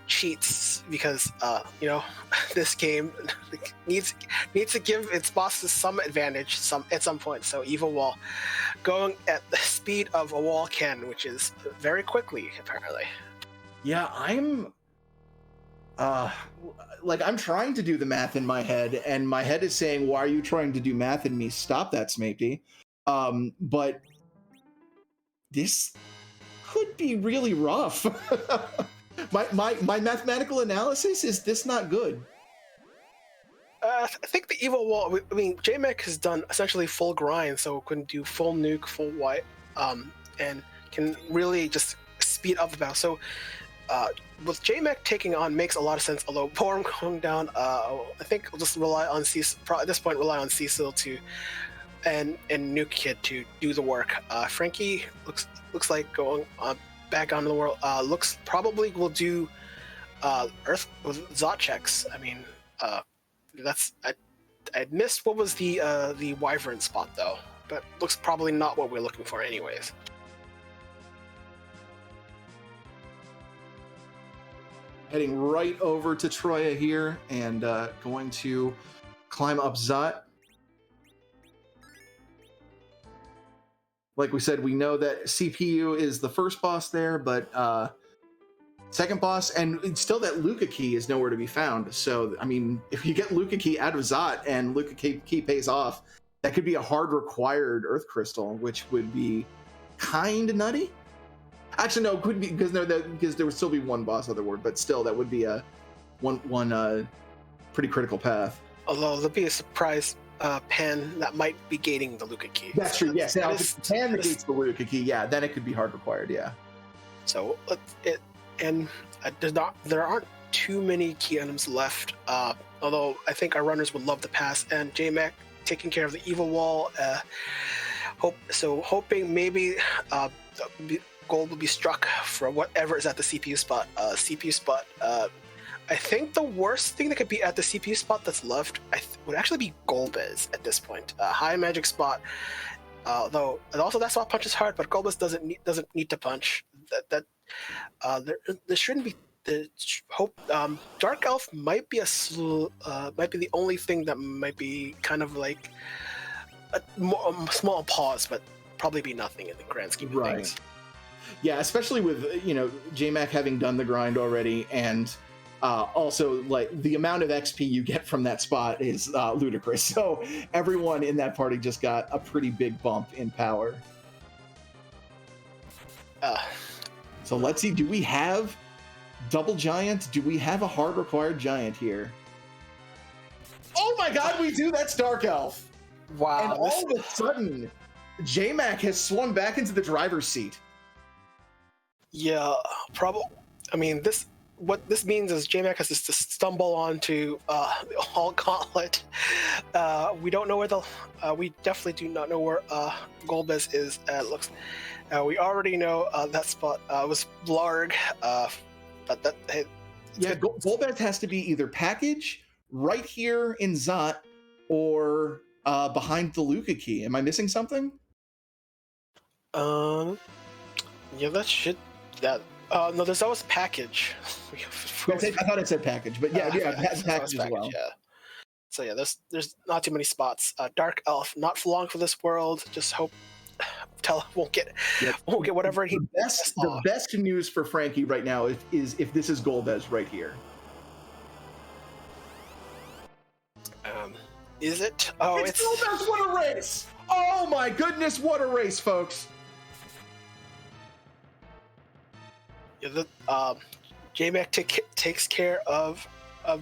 cheats because this game needs to give its bosses some advantage at some point. So evil wall going at the speed of a wall can, which is very quickly apparently. Yeah, I'm trying to do the math in my head, and my head is saying, why are you trying to do math in me? Stop that, Smapey. But this could be really rough. my mathematical analysis is this not good. I think the evil wall, I mean, JMech has done essentially full grind, so it can do full nuke, full white, and can really just speed up the battle. So with JMech taking on makes a lot of sense. Although Porm going down, I think we'll just rely on Cecil. At this point, rely on Cecil and Nuke Kid to do the work. Frankie looks like going back onto the world. Looks probably will do Earth with Zot checks. I mean, that's I missed what was the Wyvern spot though, but looks probably not what we're looking for anyways. Heading right over to Troya here and going to climb up Zot. Like we said, we know that CPU is the first boss there, but second boss, and it's still that Luca key is nowhere to be found. So, I mean, if you get Luca key out of Zot and Luca key pays off, that could be a hard required Earth Crystal, which would be kind of nutty. Actually, no, it could be because there would still be one boss otherward, but still, that would be a one pretty critical path. Although there'll be a surprise pen that might be gating the Luca key. That's true. Yes, now if it's the pen that gates the Luca key, yeah, then it could be hard required. Yeah. So there aren't too many key items left. Although I think our runners would love the pass, and JMech taking care of the evil wall. Hoping maybe gold will be struck for whatever is at the CPU spot. I think the worst thing that could be at the CPU spot that's left would actually be Golbez at this point. High magic spot. Though also that spot punches hard, but Golbez doesn't need to punch. There shouldn't be. Dark Elf might be might be the only thing that might be kind of like a small pause, but probably be nothing in the grand scheme of things. Yeah, especially with JMac having done the grind already, and also like the amount of XP you get from that spot is ludicrous. So everyone in that party just got a pretty big bump in power. So let's see, do we have double giant? Do we have a hard required giant here? Oh my god, we do! That's Dark Elf! Wow. And all of a sudden, JMac has swung back into the driver's seat. Yeah, probably. I mean, what this means is JMac has to stumble onto the All Gauntlet. We don't know where we definitely do not know where Golbez is. Looks. We already know that spot was Blarg, but that. Golbez has to be either package right here in Zot or behind the Luca key. Am I missing something? Yeah, that should. No, there's always package. I thought it said package, but package as well. Yeah. So yeah, there's not too many spots. Dark Elf, not for long for this world. Just hope won't get whatever he. The best news for Frankie right now is if this is Golbez right here. Is it? Oh, it's Golbez! What a race! Oh my goodness, what a race, folks! Yeah, JMac takes care of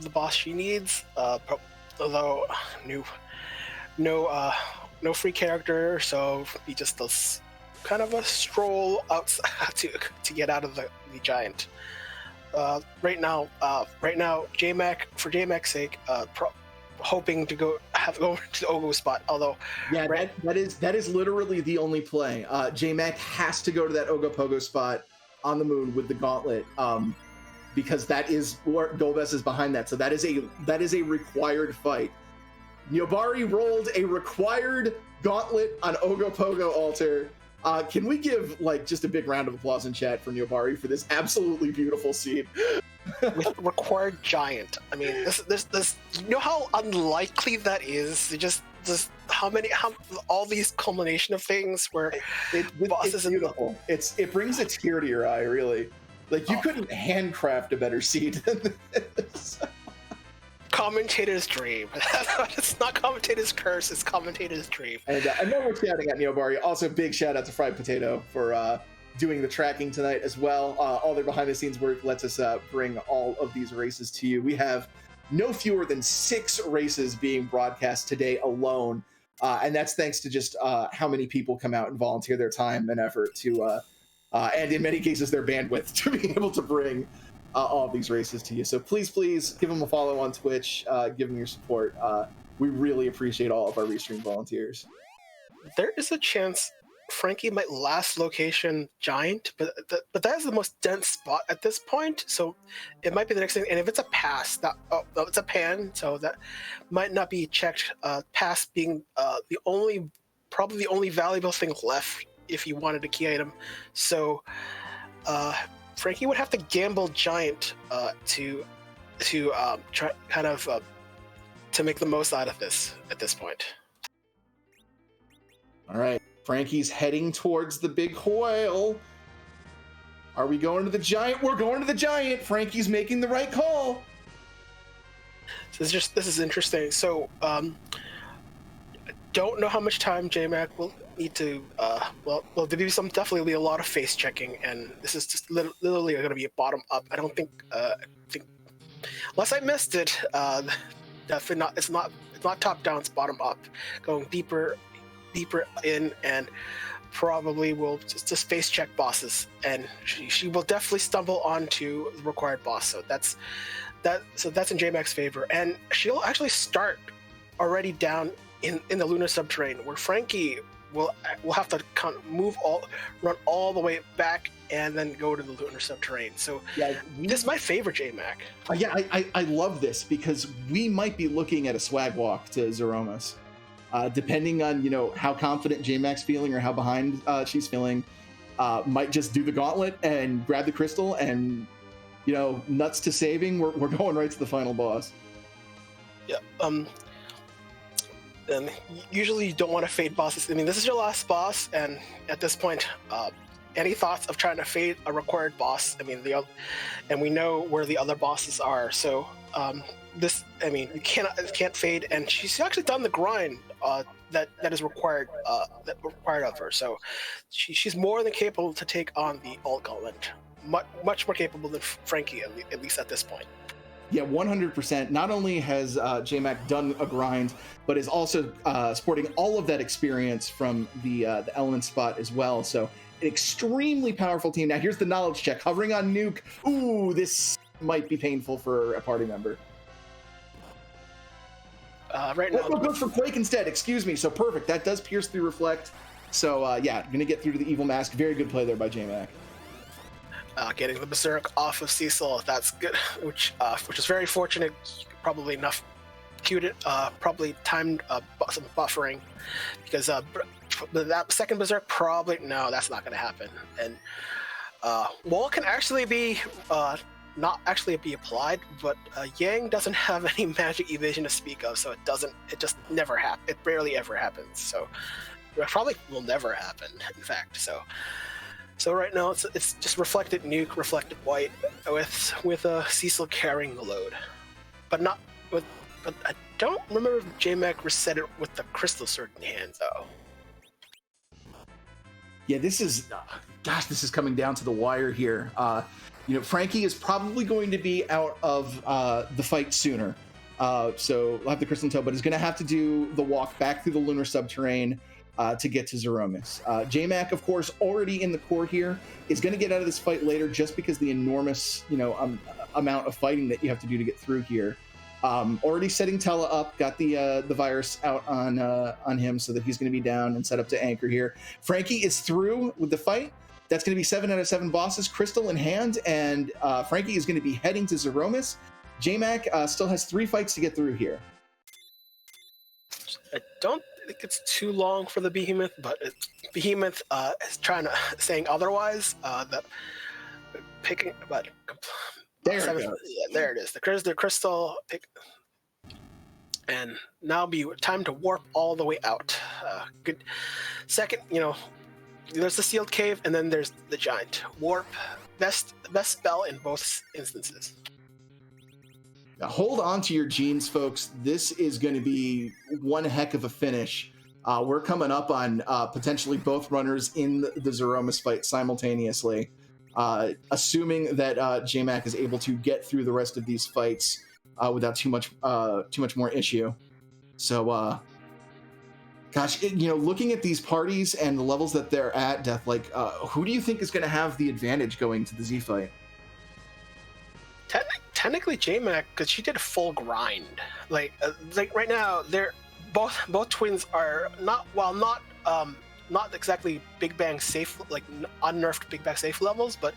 the boss she needs. Although no free character, so he just does kind of a stroll outside to get out of the giant. Right now, JMac for JMac's sake, hoping to go to the Ogo spot. Although, that is literally the only play. JMac has to go to that Ogopogo spot on the moon with the gauntlet, because that is where Golbez is behind that. So that is a required fight. Nyobari rolled a required gauntlet on Ogopogo altar. Can we give just a big round of applause in chat for Nyobari for this absolutely beautiful scene? With required giant. I mean, this you know how unlikely that is? Just how all these culmination of things where bosses it's beautiful. It brings a tear to your eye, really. You couldn't handcraft a better seed than this. Commentator's dream. It's not commentator's curse, it's commentator's dream. And I know we're shouting at Nyobari. Also, big shout out to Fried Potato for doing the tracking tonight as well. All their behind the scenes work lets us bring all of these races to you. We have no fewer than 6 races being broadcast today alone. And that's thanks to just how many people come out and volunteer their time and effort to and in many cases their bandwidth to be able to bring all of these races to you. So please give them a follow on Twitch, give them your support. We really appreciate all of our restream volunteers. There is a chance Frankie might last location Giant, but that is the most dense spot at this point, so it might be the next thing. And if it's a pass, it's a pan, so that might not be checked. Pass being probably the only valuable thing left if you wanted a key item. So Frankie would have to gamble Giant to try to make the most out of this at this point. All right, Frankie's heading towards the big whale. Are we going to the Giant? We're going to the Giant. Frankie's making the right call. This is interesting. So, don't know how much time JMac will need to. Well, there'll be definitely a lot of face checking, and this is just literally going to be a bottom up. I don't think. Unless I missed it, definitely not. It's not top down. It's bottom up, going deeper in, and probably will just face check bosses, and she will definitely stumble onto the required boss. So that's in JMac's favor, and she'll actually start already down in the Lunar subterranean, where Frankie will have to kind of run all the way back and then go to the Lunar subterranean. So yeah, this might favor JMac. Yeah, I love this because we might be looking at a swag walk to Zeromus. Depending on how confident JMac's feeling or how behind she's feeling, might just do the gauntlet and grab the crystal and nuts to saving. We're going right to the final boss. Yeah. And usually you don't want to fade bosses. I mean, this is your last boss, and at this point, any thoughts of trying to fade a required boss? I mean, and we know where the other bosses are. So you can't fade, and she's actually done the grind that is required of her. So she's more than capable to take on the alt gauntlet. Much more capable than Frankie, at least at this point. Yeah, 100%. Not only has JMac done a grind, but is also sporting all of that experience from the element spot as well. So an extremely powerful team. Now here's the knowledge check. Hovering on Nuke. Ooh, this might be painful for a party member. Right now, goes for Quake instead. Excuse me. So perfect. That does pierce through Reflect. So yeah, gonna get through to the Evil Mask. Very good play there by JMac. Getting the Berserk off of Cecil, that's good. Which is very fortunate. Probably enough queued it. Probably timed some buffering, because that second Berserk that's not gonna happen. And Wall can actually be not actually be applied, but Yang doesn't have any magic evasion to speak of, so it just never happens. It barely ever happens, so it probably will never happen, in fact. So right now it's just reflected Nuke, reflected White, with Cecil carrying the load, but I don't remember if JMac reset it with the Crystal Sword in hand though. Yeah, this is coming down to the wire here. Frankie is probably going to be out of the fight sooner. So we'll have the Crystal Toe, but is going to have to do the walk back through the Lunar subterranean to get to Zeromus. JMac, of course, already in the core here, is going to get out of this fight later just because the enormous, amount of fighting that you have to do to get through here. Already setting Tella up, got the virus out on him so that he's going to be down and set up to anchor here. Frankie is through with the fight. That's going to be 7 out of 7 bosses, Crystal in hand, and Frankie is going to be heading to Zeromus. JMac still has 3 fights to get through here. I don't think it's too long for the Behemoth, but Behemoth is saying otherwise. There it is. The crystal pick, and now be time to warp all the way out. Good. Second, there's the sealed cave, and then there's the giant warp. The best spell in both instances. Now hold on to your jeans, folks. This is going to be one heck of a finish. We're coming up on potentially both runners in the Zeromus fight simultaneously, assuming that JMac is able to get through the rest of these fights without too much more issue. So Gosh, looking at these parties and the levels that they're at, Death, who do you think is going to have the advantage going to the Z fight? Technically, J-Mac, because she did a full grind. Like right now, they're both twins are not exactly Big Bang safe, like unnerfed Big Bang safe levels, but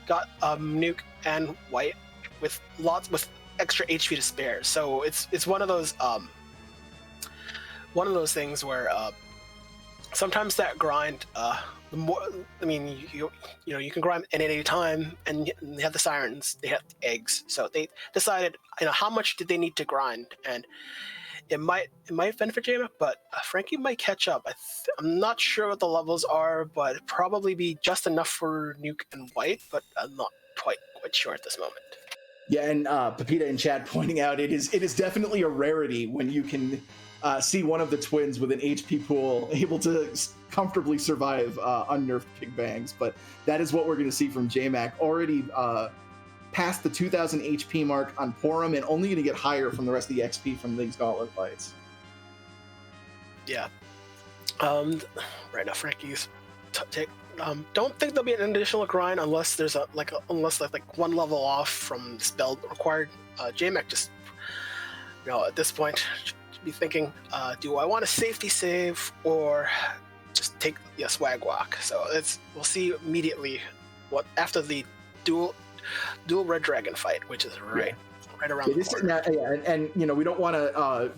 got Nuke and White with extra HP to spare. So it's one of those things where sometimes that grind, the more, I mean, you can grind at any time, and they have the sirens, they have the eggs, so they decided, how much did they need to grind, and it might benefit Jaina, but Frankie might catch up. I'm not sure what the levels are, but it'd probably be just enough for Nuke and White, but I'm not quite sure at this moment. Yeah, and Pepita in chat pointing out it is definitely a rarity when you can see one of the twins with an HP pool able to comfortably survive unnerfed Big Bangs, but that is what we're going to see from J-Mac, already past the 2,000 HP mark on Porum, and only going to get higher from the rest of the XP from these gauntlet fights. Yeah. Right now, Frankie's don't think there'll be an additional grind unless there's unless one level off from spell required. J-Mac just, at this point, should be thinking, do I want a safety save or just take swag walk? So we'll see immediately after the dual Red Dragon fight, which is right around the corner. And we don't want to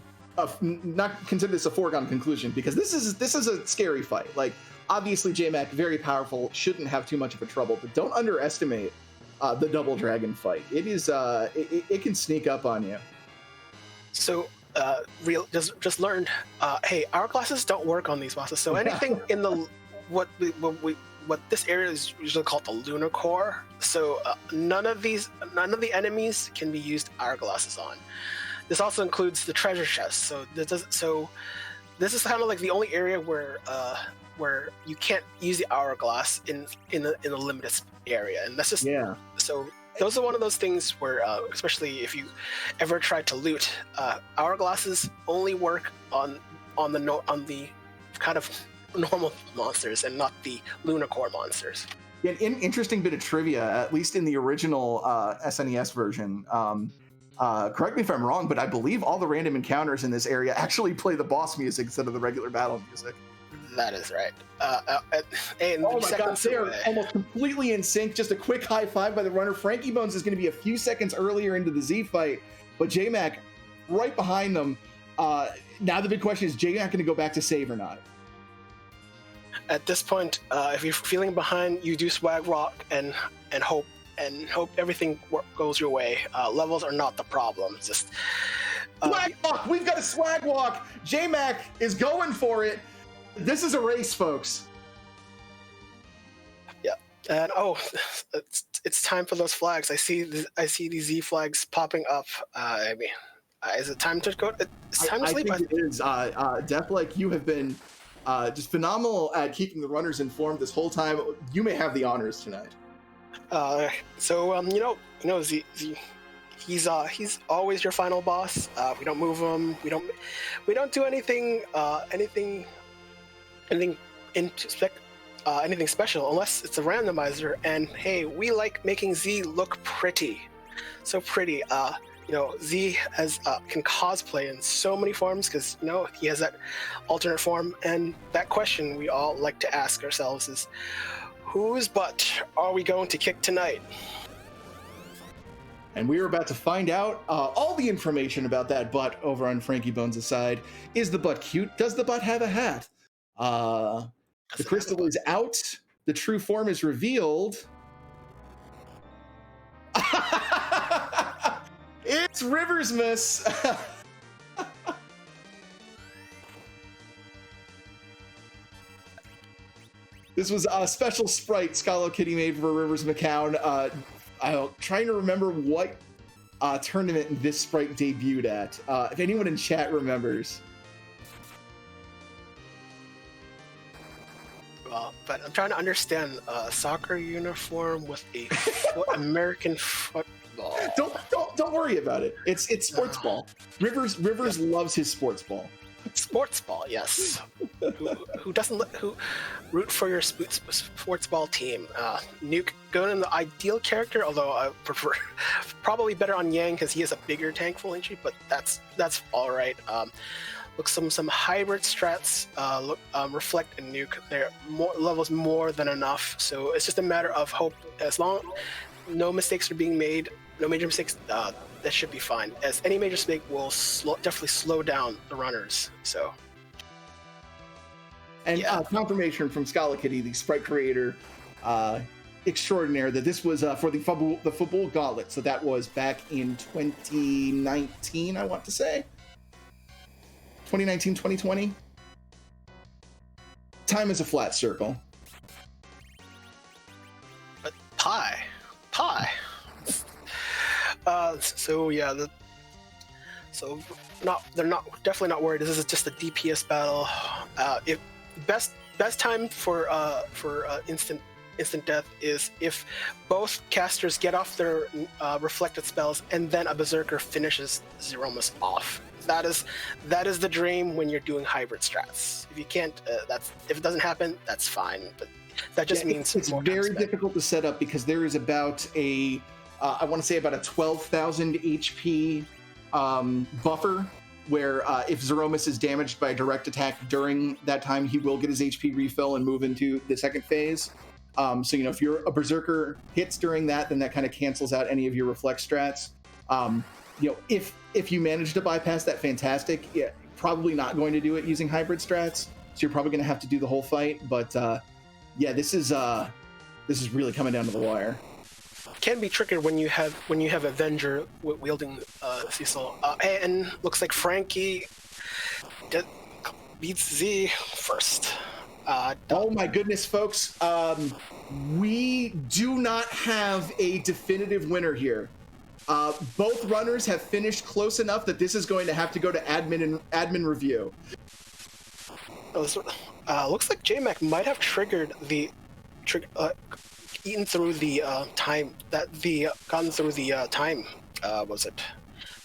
not consider this a foregone conclusion, because this is a scary fight. Like, obviously J-Mac, very powerful, shouldn't have too much of a trouble, but don't underestimate the double dragon fight. It is it can sneak up on you. So just learned, hey, hourglasses don't work on these bosses, so anything in the what this area is usually called the Lunar core, so none of the enemies can be used hourglasses on. This also includes the treasure chest, so this is kind of like the only area where you can't use the hourglass in the limited area, and that's just so. Those are one of those things where, especially if you ever tried to loot, hourglasses only work on the kind of normal monsters and not the Lunar core monsters. Yeah, an interesting bit of trivia, at least in the original SNES version. Correct me if I'm wrong, but I believe all the random encounters in this area actually play the boss music instead of the regular battle music. That is right. And oh my god, they are almost completely in sync. Just a quick high five by the runner. frankiebones is going to be a few seconds earlier into the Z fight, but J-Mac right behind them. Now the big question is, J-Mac going to go back to save or not? At this point, if you're feeling behind, you do swag rock and hope everything goes your way. Levels are not the problem. Just swag walk. We've got a swag walk. J-Mac is going for it. This is a race, folks. Yeah, and it's time for those flags. I see these Z flags popping up. Is it time to go? It's time to sleep. I think it is. Death, you have been just phenomenal at keeping the runners informed this whole time. You may have the honors tonight. Z, he's always your final boss. We don't move him. We don't do anything special unless it's a randomizer. And hey, we like making Z look pretty, so pretty. Z can cosplay in so many forms because he has that alternate form. And that question we all like to ask ourselves is, whose butt are we going to kick tonight? And we are about to find out all the information about that butt over on frankiebones' side. Is the butt cute? Does the butt have a hat? The crystal is out. The true form is revealed. It's Riversmus. This was a special sprite Scalo Kitty made for Rivers McCown. I'm trying to remember what tournament this sprite debuted at. If anyone in chat remembers. But I'm trying to understand soccer uniform with a American football. Don't worry about it. It's sports ball. Rivers loves his sports ball. Sports ball, yes. Who doesn't who root for your sports ball team? Nuke going in the ideal character, although I prefer probably better on Yang because he has a bigger tank full entry, but that's all right. Look, some hybrid strats reflect and Nuke. They're levels more than enough, so it's just a matter of hope. As long no mistakes are being made, no major mistakes. That should be fine, as any major mistake will definitely slow down the runners. So, and confirmation from Scala Kitty, the sprite creator extraordinaire, that this was for the football gauntlet. So that was back in 2019, I want to say. 2019, 2020. Time is a flat circle. But pie. So yeah, they're definitely not worried. This is just a DPS battle. If best time for instant death is if both casters get off their reflected spells and then a berserker finishes Zeromus off. That is the dream when you're doing hybrid strats. If you can't, if it doesn't happen, that's fine. But that just means it's very difficult to set up because there is about I want to say about a 12,000 HP buffer where if Zeromus is damaged by a direct attack during that time, he will get his HP refill and move into the second phase. So, if you're a berserker hits during that, then that kind of cancels out any of your reflect strats. If you manage to bypass that, fantastic. Yeah, probably not going to do it using hybrid strats, so you're probably going to have to do the whole fight. But this is really coming down to the wire. Can be trickier when you have Avenger wielding Cecil, and looks like Frankie beats Z first. Oh my goodness, folks! We do not have a definitive winner here. Both runners have finished close enough that this is going to have to go to admin review. Looks like JMac might have triggered eaten through the time gotten through the time. Was it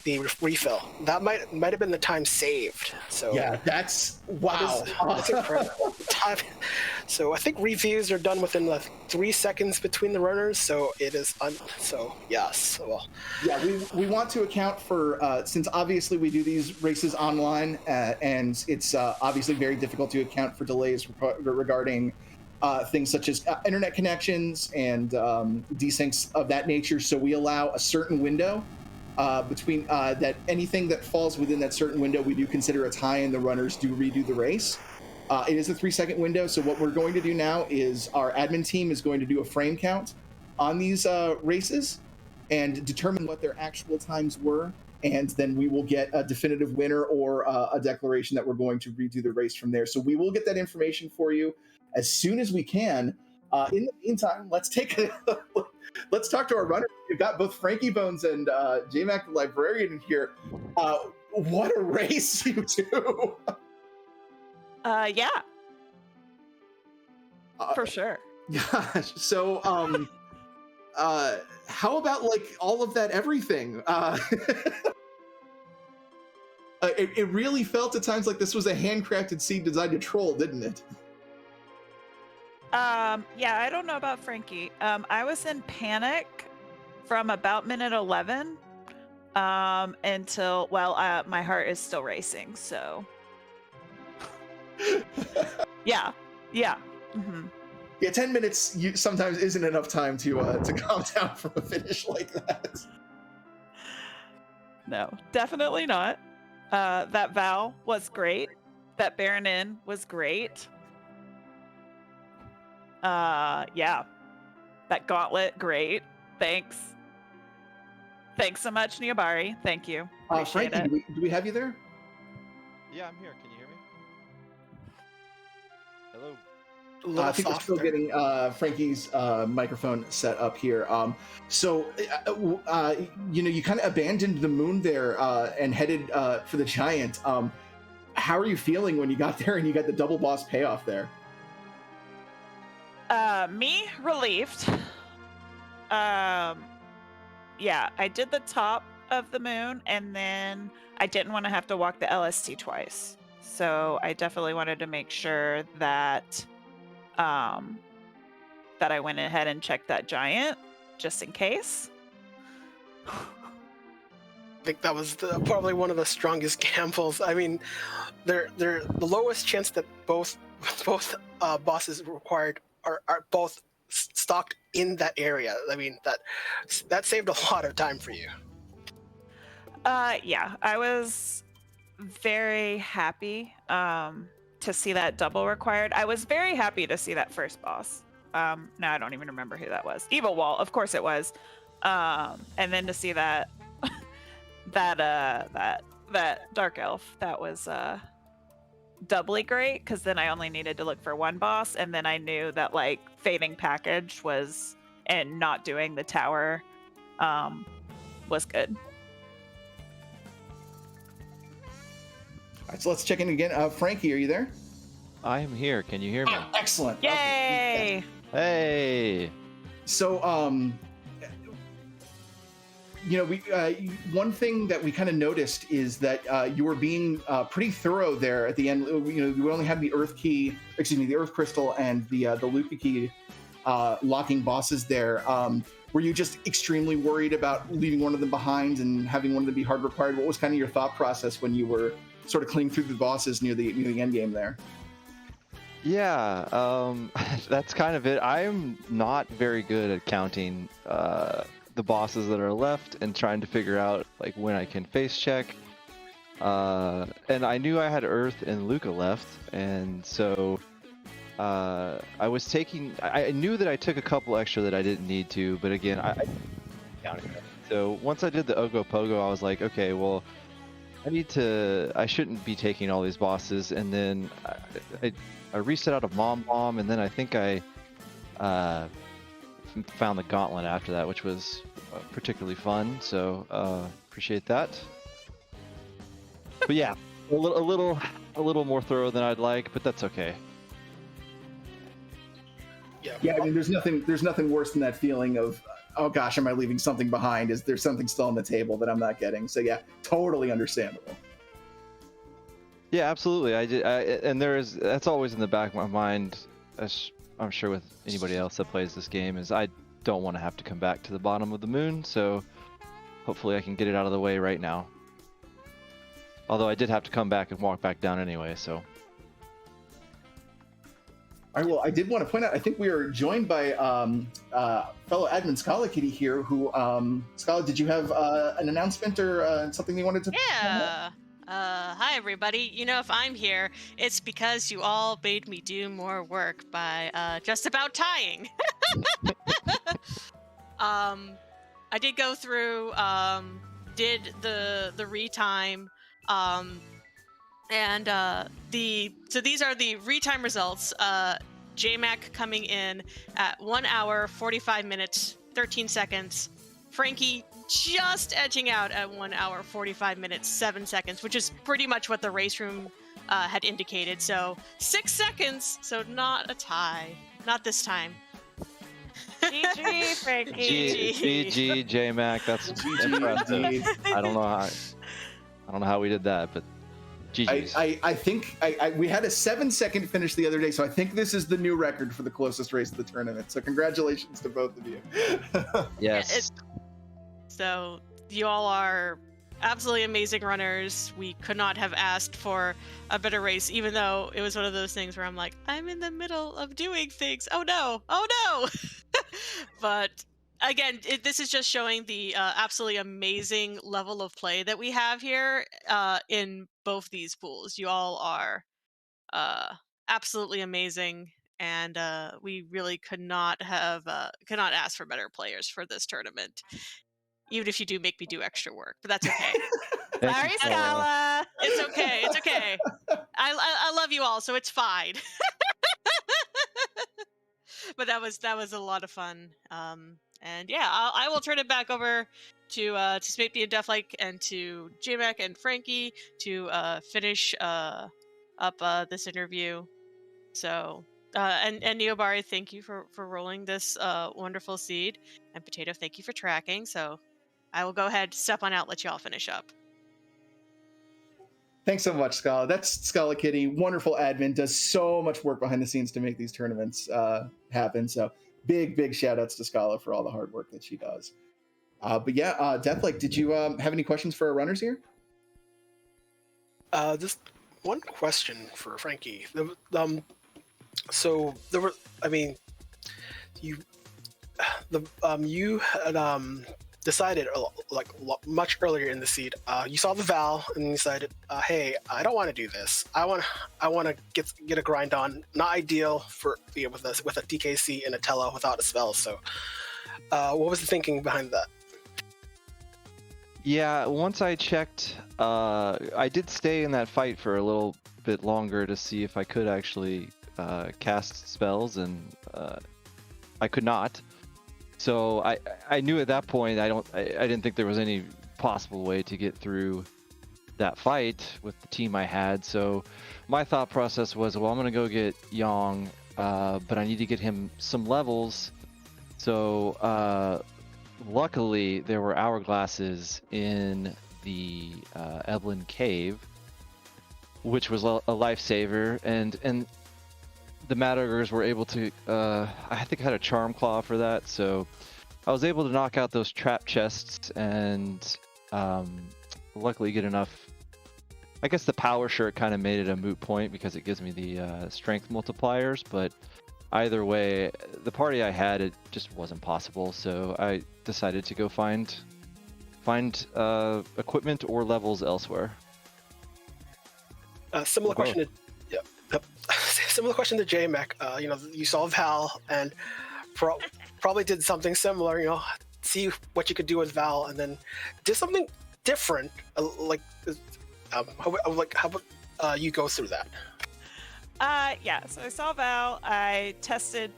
the refill? That might have been the time saved. So yeah, that's wow. That's incredible. So I think reviews are done within 3 seconds between the runners. So it is so yes. Well, yeah, we want to account for since obviously we do these races online and it's obviously very difficult to account for delays regarding things such as internet connections and desyncs of that nature. So we allow a certain window between that anything that falls within that certain window, we do consider a tie and the runners do redo the race. It is a 3-second window. So what we're going to do now is our admin team is going to do a frame count on these races and determine what their actual times were. And then we will get a definitive winner or a declaration that we're going to redo the race from there. So we will get that information for you as soon as we can. In the meantime, let's talk to our runners. We've got both frankiebones and JMac the Librarian in here. What a race you two! Yeah. For sure. Gosh, so how about all of that everything? It really felt at times like this was a handcrafted scene designed to troll, didn't it? Yeah, I don't know about Frankie. I was in panic from about minute 11 until, my heart is still racing, so. Yeah. Mm-hmm. Yeah, 10 minutes sometimes isn't enough time to calm down from a finish like that. No, definitely not. That Val was great. That Baron Inn was great. Yeah. That Gauntlet, great. Thanks so much, Niabari. Thank you. Appreciate Frankie, it. do we have you there? Yeah, I'm here. Can you hear me? Hello. I think we're still getting Frankie's microphone set up here. You kind of abandoned the moon there and headed for the giant. How are you feeling when you got there and you got the double boss payoff there? Me relieved. Yeah, I did the top of the moon and then I didn't want to have to walk the LST twice. So I definitely wanted to make sure that that I went ahead and checked that giant just in case. I think that was probably one of the strongest gambles. I mean, they're the lowest chance that both bosses required are both stocked in that area. I mean, that saved a lot of time for you. Yeah, I was very happy to see that double required. I was very happy to see that first boss. Now I don't even remember who that was. Evil Wall, of course it was. And then to see that that dark elf, that was doubly great because then I only needed to look for one boss, and then I knew that like fading package was and not doing the tower was good. All right, so let's check in again. Frankie, are you there? I am here. Can you hear me? Oh, excellent. Yay! Okay. Hey. So, we one thing that we kind of noticed is that you were being pretty thorough there at the end. You only had the Earth Crystal, and the Luca key locking bosses there. Were you just extremely worried about leaving one of them behind and having one of them be hard required? What was kind of your thought process when you were sort of cleaning through the bosses near the end game there? Yeah, that's kind of it. I'm not very good at counting the bosses that are left and trying to figure out like when I can face check. And I knew I had Earth and Luca left, and so I was taking. I knew that I took a couple extra that I didn't need to, but again, I counting it. So once I did the Ogopogo, I was like, okay, well, I shouldn't be taking all these bosses, and then I reset out of Mom Bomb, and then I think I found the Gauntlet after that, which was particularly fun. So appreciate that. But yeah, a little more thorough than I'd like, but that's okay. Yeah, I mean, there's nothing worse than that feeling of, oh gosh, am I leaving something behind? Is there something still on the table that I'm not getting? So yeah, totally understandable. Yeah, absolutely. And that's always in the back of my mind, as I'm sure with anybody else that plays this game, is I don't want to have to come back to the bottom of the moon, so hopefully I can get it out of the way right now. Although I did have to come back and walk back down anyway, so. All right, well, I did want to point out, I think we are joined by fellow admin Scala Kitty here, who, Scala, did you have an announcement or something you wanted to? Yeah. Hi, everybody. If I'm here, it's because you all made me do more work by just about tying. I did go through, did the retime, and so these are the retime results. JMac coming in at 1 hour, 45 minutes, 13 seconds. Frankie just edging out at 1 hour, 45 minutes, 7 seconds, which is pretty much what the race room had indicated. So 6 seconds, so not a tie. Not this time. GG, Frankie. GG, JMac. That's impressive. I don't know how we did that, but GG's. I think we had a 7-second finish the other day, so I think this is the new record for the closest race of the tournament. So congratulations to both of you. Yes. So you all are absolutely amazing runners. We could not have asked for a better race, even though it was one of those things where I'm like, I'm in the middle of doing things. Oh no. But again, this is just showing the absolutely amazing level of play that we have here in both these pools. You all are absolutely amazing, and we really could not ask for better players for this tournament. Even if you do make me do extra work, but that's okay. Sorry, Scala. It's okay. I love you all, so it's fine. But that was a lot of fun. And yeah, I will turn it back over to Smithy and Deathlike and to JMac and Frankie to finish up this interview. So and Neobari, thank you for rolling this wonderful seed, and Potato, thank you for tracking. So I will go ahead, step on out, let you all finish up. Thanks so much, Scala. That's Scala Kitty. Wonderful admin. Does so much work behind the scenes to make these tournaments happen. So big shout outs to Scala for all the hard work that she does. But yeah, Deathlike, did you have any questions for our runners here? Just one question for Frankie. So there were, I mean, you had decided like much earlier in the seed. You saw the Val and you decided, hey, I don't want to do this. I want to get a grind on. Not ideal for with a DKC and a Tela without a spell. So, what was the thinking behind that? Yeah, once I checked, I did stay in that fight for a little bit longer to see if I could actually cast spells, and I could not. So I knew at that point I didn't think there was any possible way to get through that fight with the team I had. So my thought process was, well, I'm gonna go get Yong, but I need to get him some levels. So luckily there were hourglasses in the Evelyn cave, which was a lifesaver, and the Madogers were able to, I think I had a Charm Claw for that, so I was able to knock out those trap chests and luckily get enough. I guess the Power Shirt kind of made it a moot point because it gives me the strength multipliers, but either way, the party I had, it just wasn't possible, so I decided to go find equipment or levels elsewhere. Similar question to similar question to JMac. You saw Val and probably did something similar. See what you could do with Val, and then did something different. How about you go through that? Yeah. So I saw Val. I tested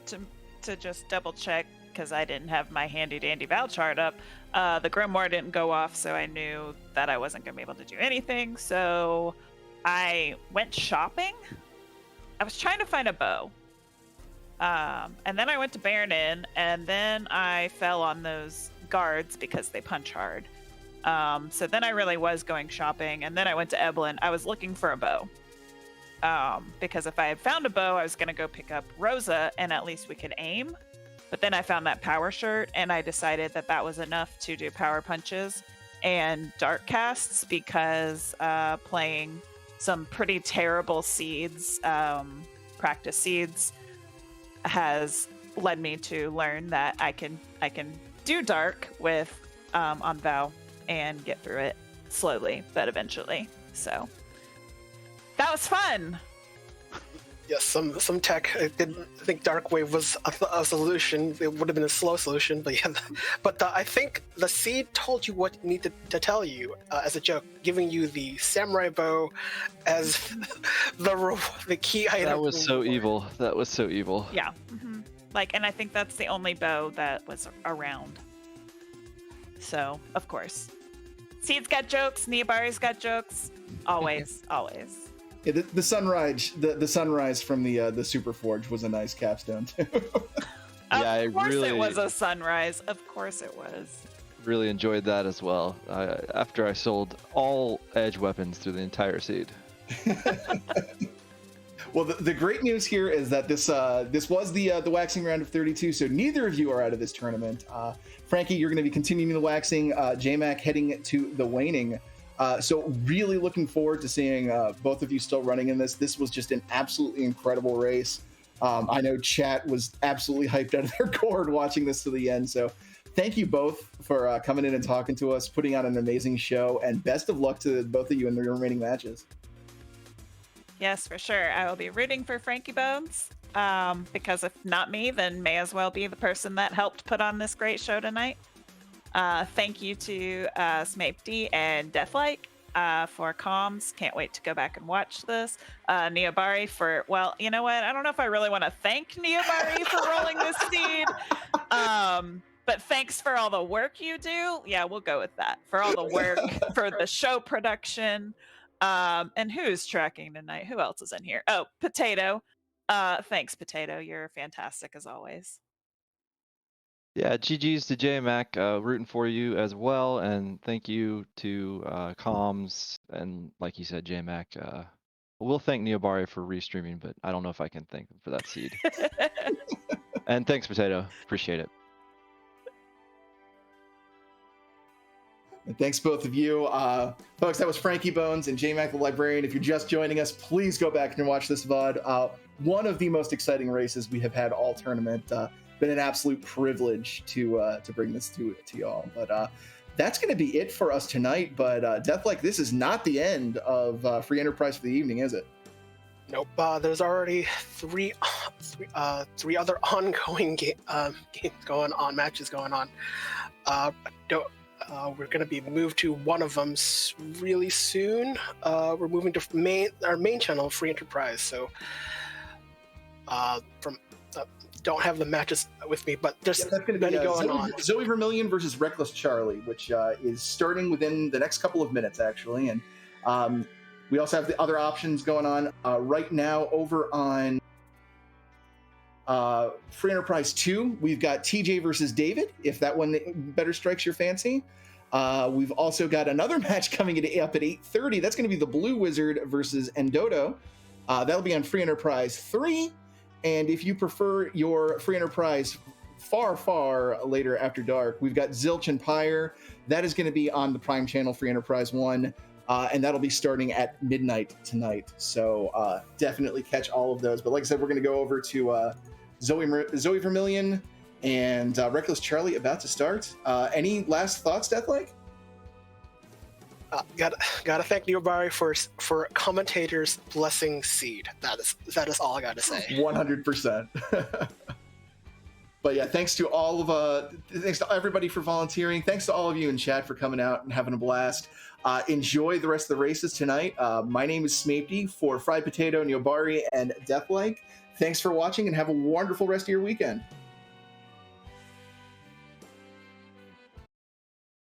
to just double check because I didn't have my handy dandy Val chart up. The Grimoire didn't go off, so I knew that I wasn't gonna be able to do anything. So I went shopping. I was trying to find a bow. And then I went to Baron Inn, and then I fell on those guards because they punch hard. So then I really was going shopping, and then I went to Evelyn. I was looking for a bow. Because if I had found a bow, I was going to go pick up Rosa, and at least we could aim. But then I found that Power Shirt, and I decided that that was enough to do power punches and dark casts, because playing some pretty terrible seeds, practice seeds, has led me to learn that I can do dark with on Vow and get through it slowly but eventually. So that was fun. Yes, some tech. I didn't think Dark Wave was a solution. It would have been a slow solution, but yeah. But I think the seed told you what it needed to tell you as a joke, giving you the samurai bow as the key item. That was so evil. That was so evil. Yeah. Mm-hmm. And I think that's the only bow that was around. So, of course. Seed's got jokes, Niabari's got jokes. Always, always. Yeah, the sunrise from the Super Forge was a nice capstone too. Yeah, of course it was a sunrise. Of course it was. Really enjoyed that as well. After I sold all edge weapons through the entire seed. Well, the great news here is that this was the waxing round of 32, so neither of you are out of this tournament. Frankie, you're going to be continuing the waxing. JMac heading to the waning. So really looking forward to seeing both of you still running in this. This was just an absolutely incredible race. I know chat was absolutely hyped out of their gourd watching this to the end. So thank you both for coming in and talking to us, putting on an amazing show, and best of luck to both of you in the remaining matches. Yes, for sure. I will be rooting for Frankie Bones, because if not me, then may as well be the person that helped put on this great show tonight. Thank you to Smaped and Deathlike for comms. Can't wait to go back and watch this. Niabari for, well, you know what? I don't know if I really want to thank Niabari for rolling this seed. But thanks for all the work you do. Yeah, we'll go with that. For all the work, for the show production. And who's tracking tonight? Who else is in here? Oh, Potato. Thanks, Potato. You're fantastic as always. Yeah, GG's to JMac, rooting for you as well, and thank you to Comms, and like you said, JMac. We'll thank Neobari for restreaming, but I don't know if I can thank him for that seed. And thanks, Potato. Appreciate it. And thanks both of you. Folks, that was Frankie Bones and JMac the Librarian. If you're just joining us, please go back and watch this VOD. One of the most exciting races we have had all tournament. Been an absolute privilege to bring this to y'all. But that's going to be it for us tonight. But Deathlike, this is not the end of Free Enterprise for the evening, is it? Nope. There's already three other ongoing games going on, matches going on. We're going to be moved to one of them really soon. We're moving to our main channel, Free Enterprise. So, don't have the matches with me, but there's that's going to be going on. Zoe Vermillion versus Reckless Charlie, which is starting within the next couple of minutes, actually. And we also have the other options going on right now over on Free Enterprise 2. We've got TJ versus David, if that one better strikes your fancy. We've also got another match coming up at 8:30. That's going to be the Blue Wizard versus Endodo. That'll be on Free Enterprise 3. And if you prefer your Free Enterprise far later after dark, we've got Zilch and Pyre. That is going to be on the Prime Channel, Free Enterprise 1. And that'll be starting at midnight tonight. So definitely catch all of those. But like I said, we're going to go over to Zoe Vermillion and Reckless Charlie about to start. Any last thoughts, Deathlike? Gotta thank Neobari for commentators blessing seed. That is all I gotta say. 100%. But yeah, thanks to everybody for volunteering. Thanks to all of you in chat for coming out and having a blast. Enjoy the rest of the races tonight. My name is Smapey for Fried Potato, Neobari, and Deathlike. Thanks for watching and have a wonderful rest of your weekend.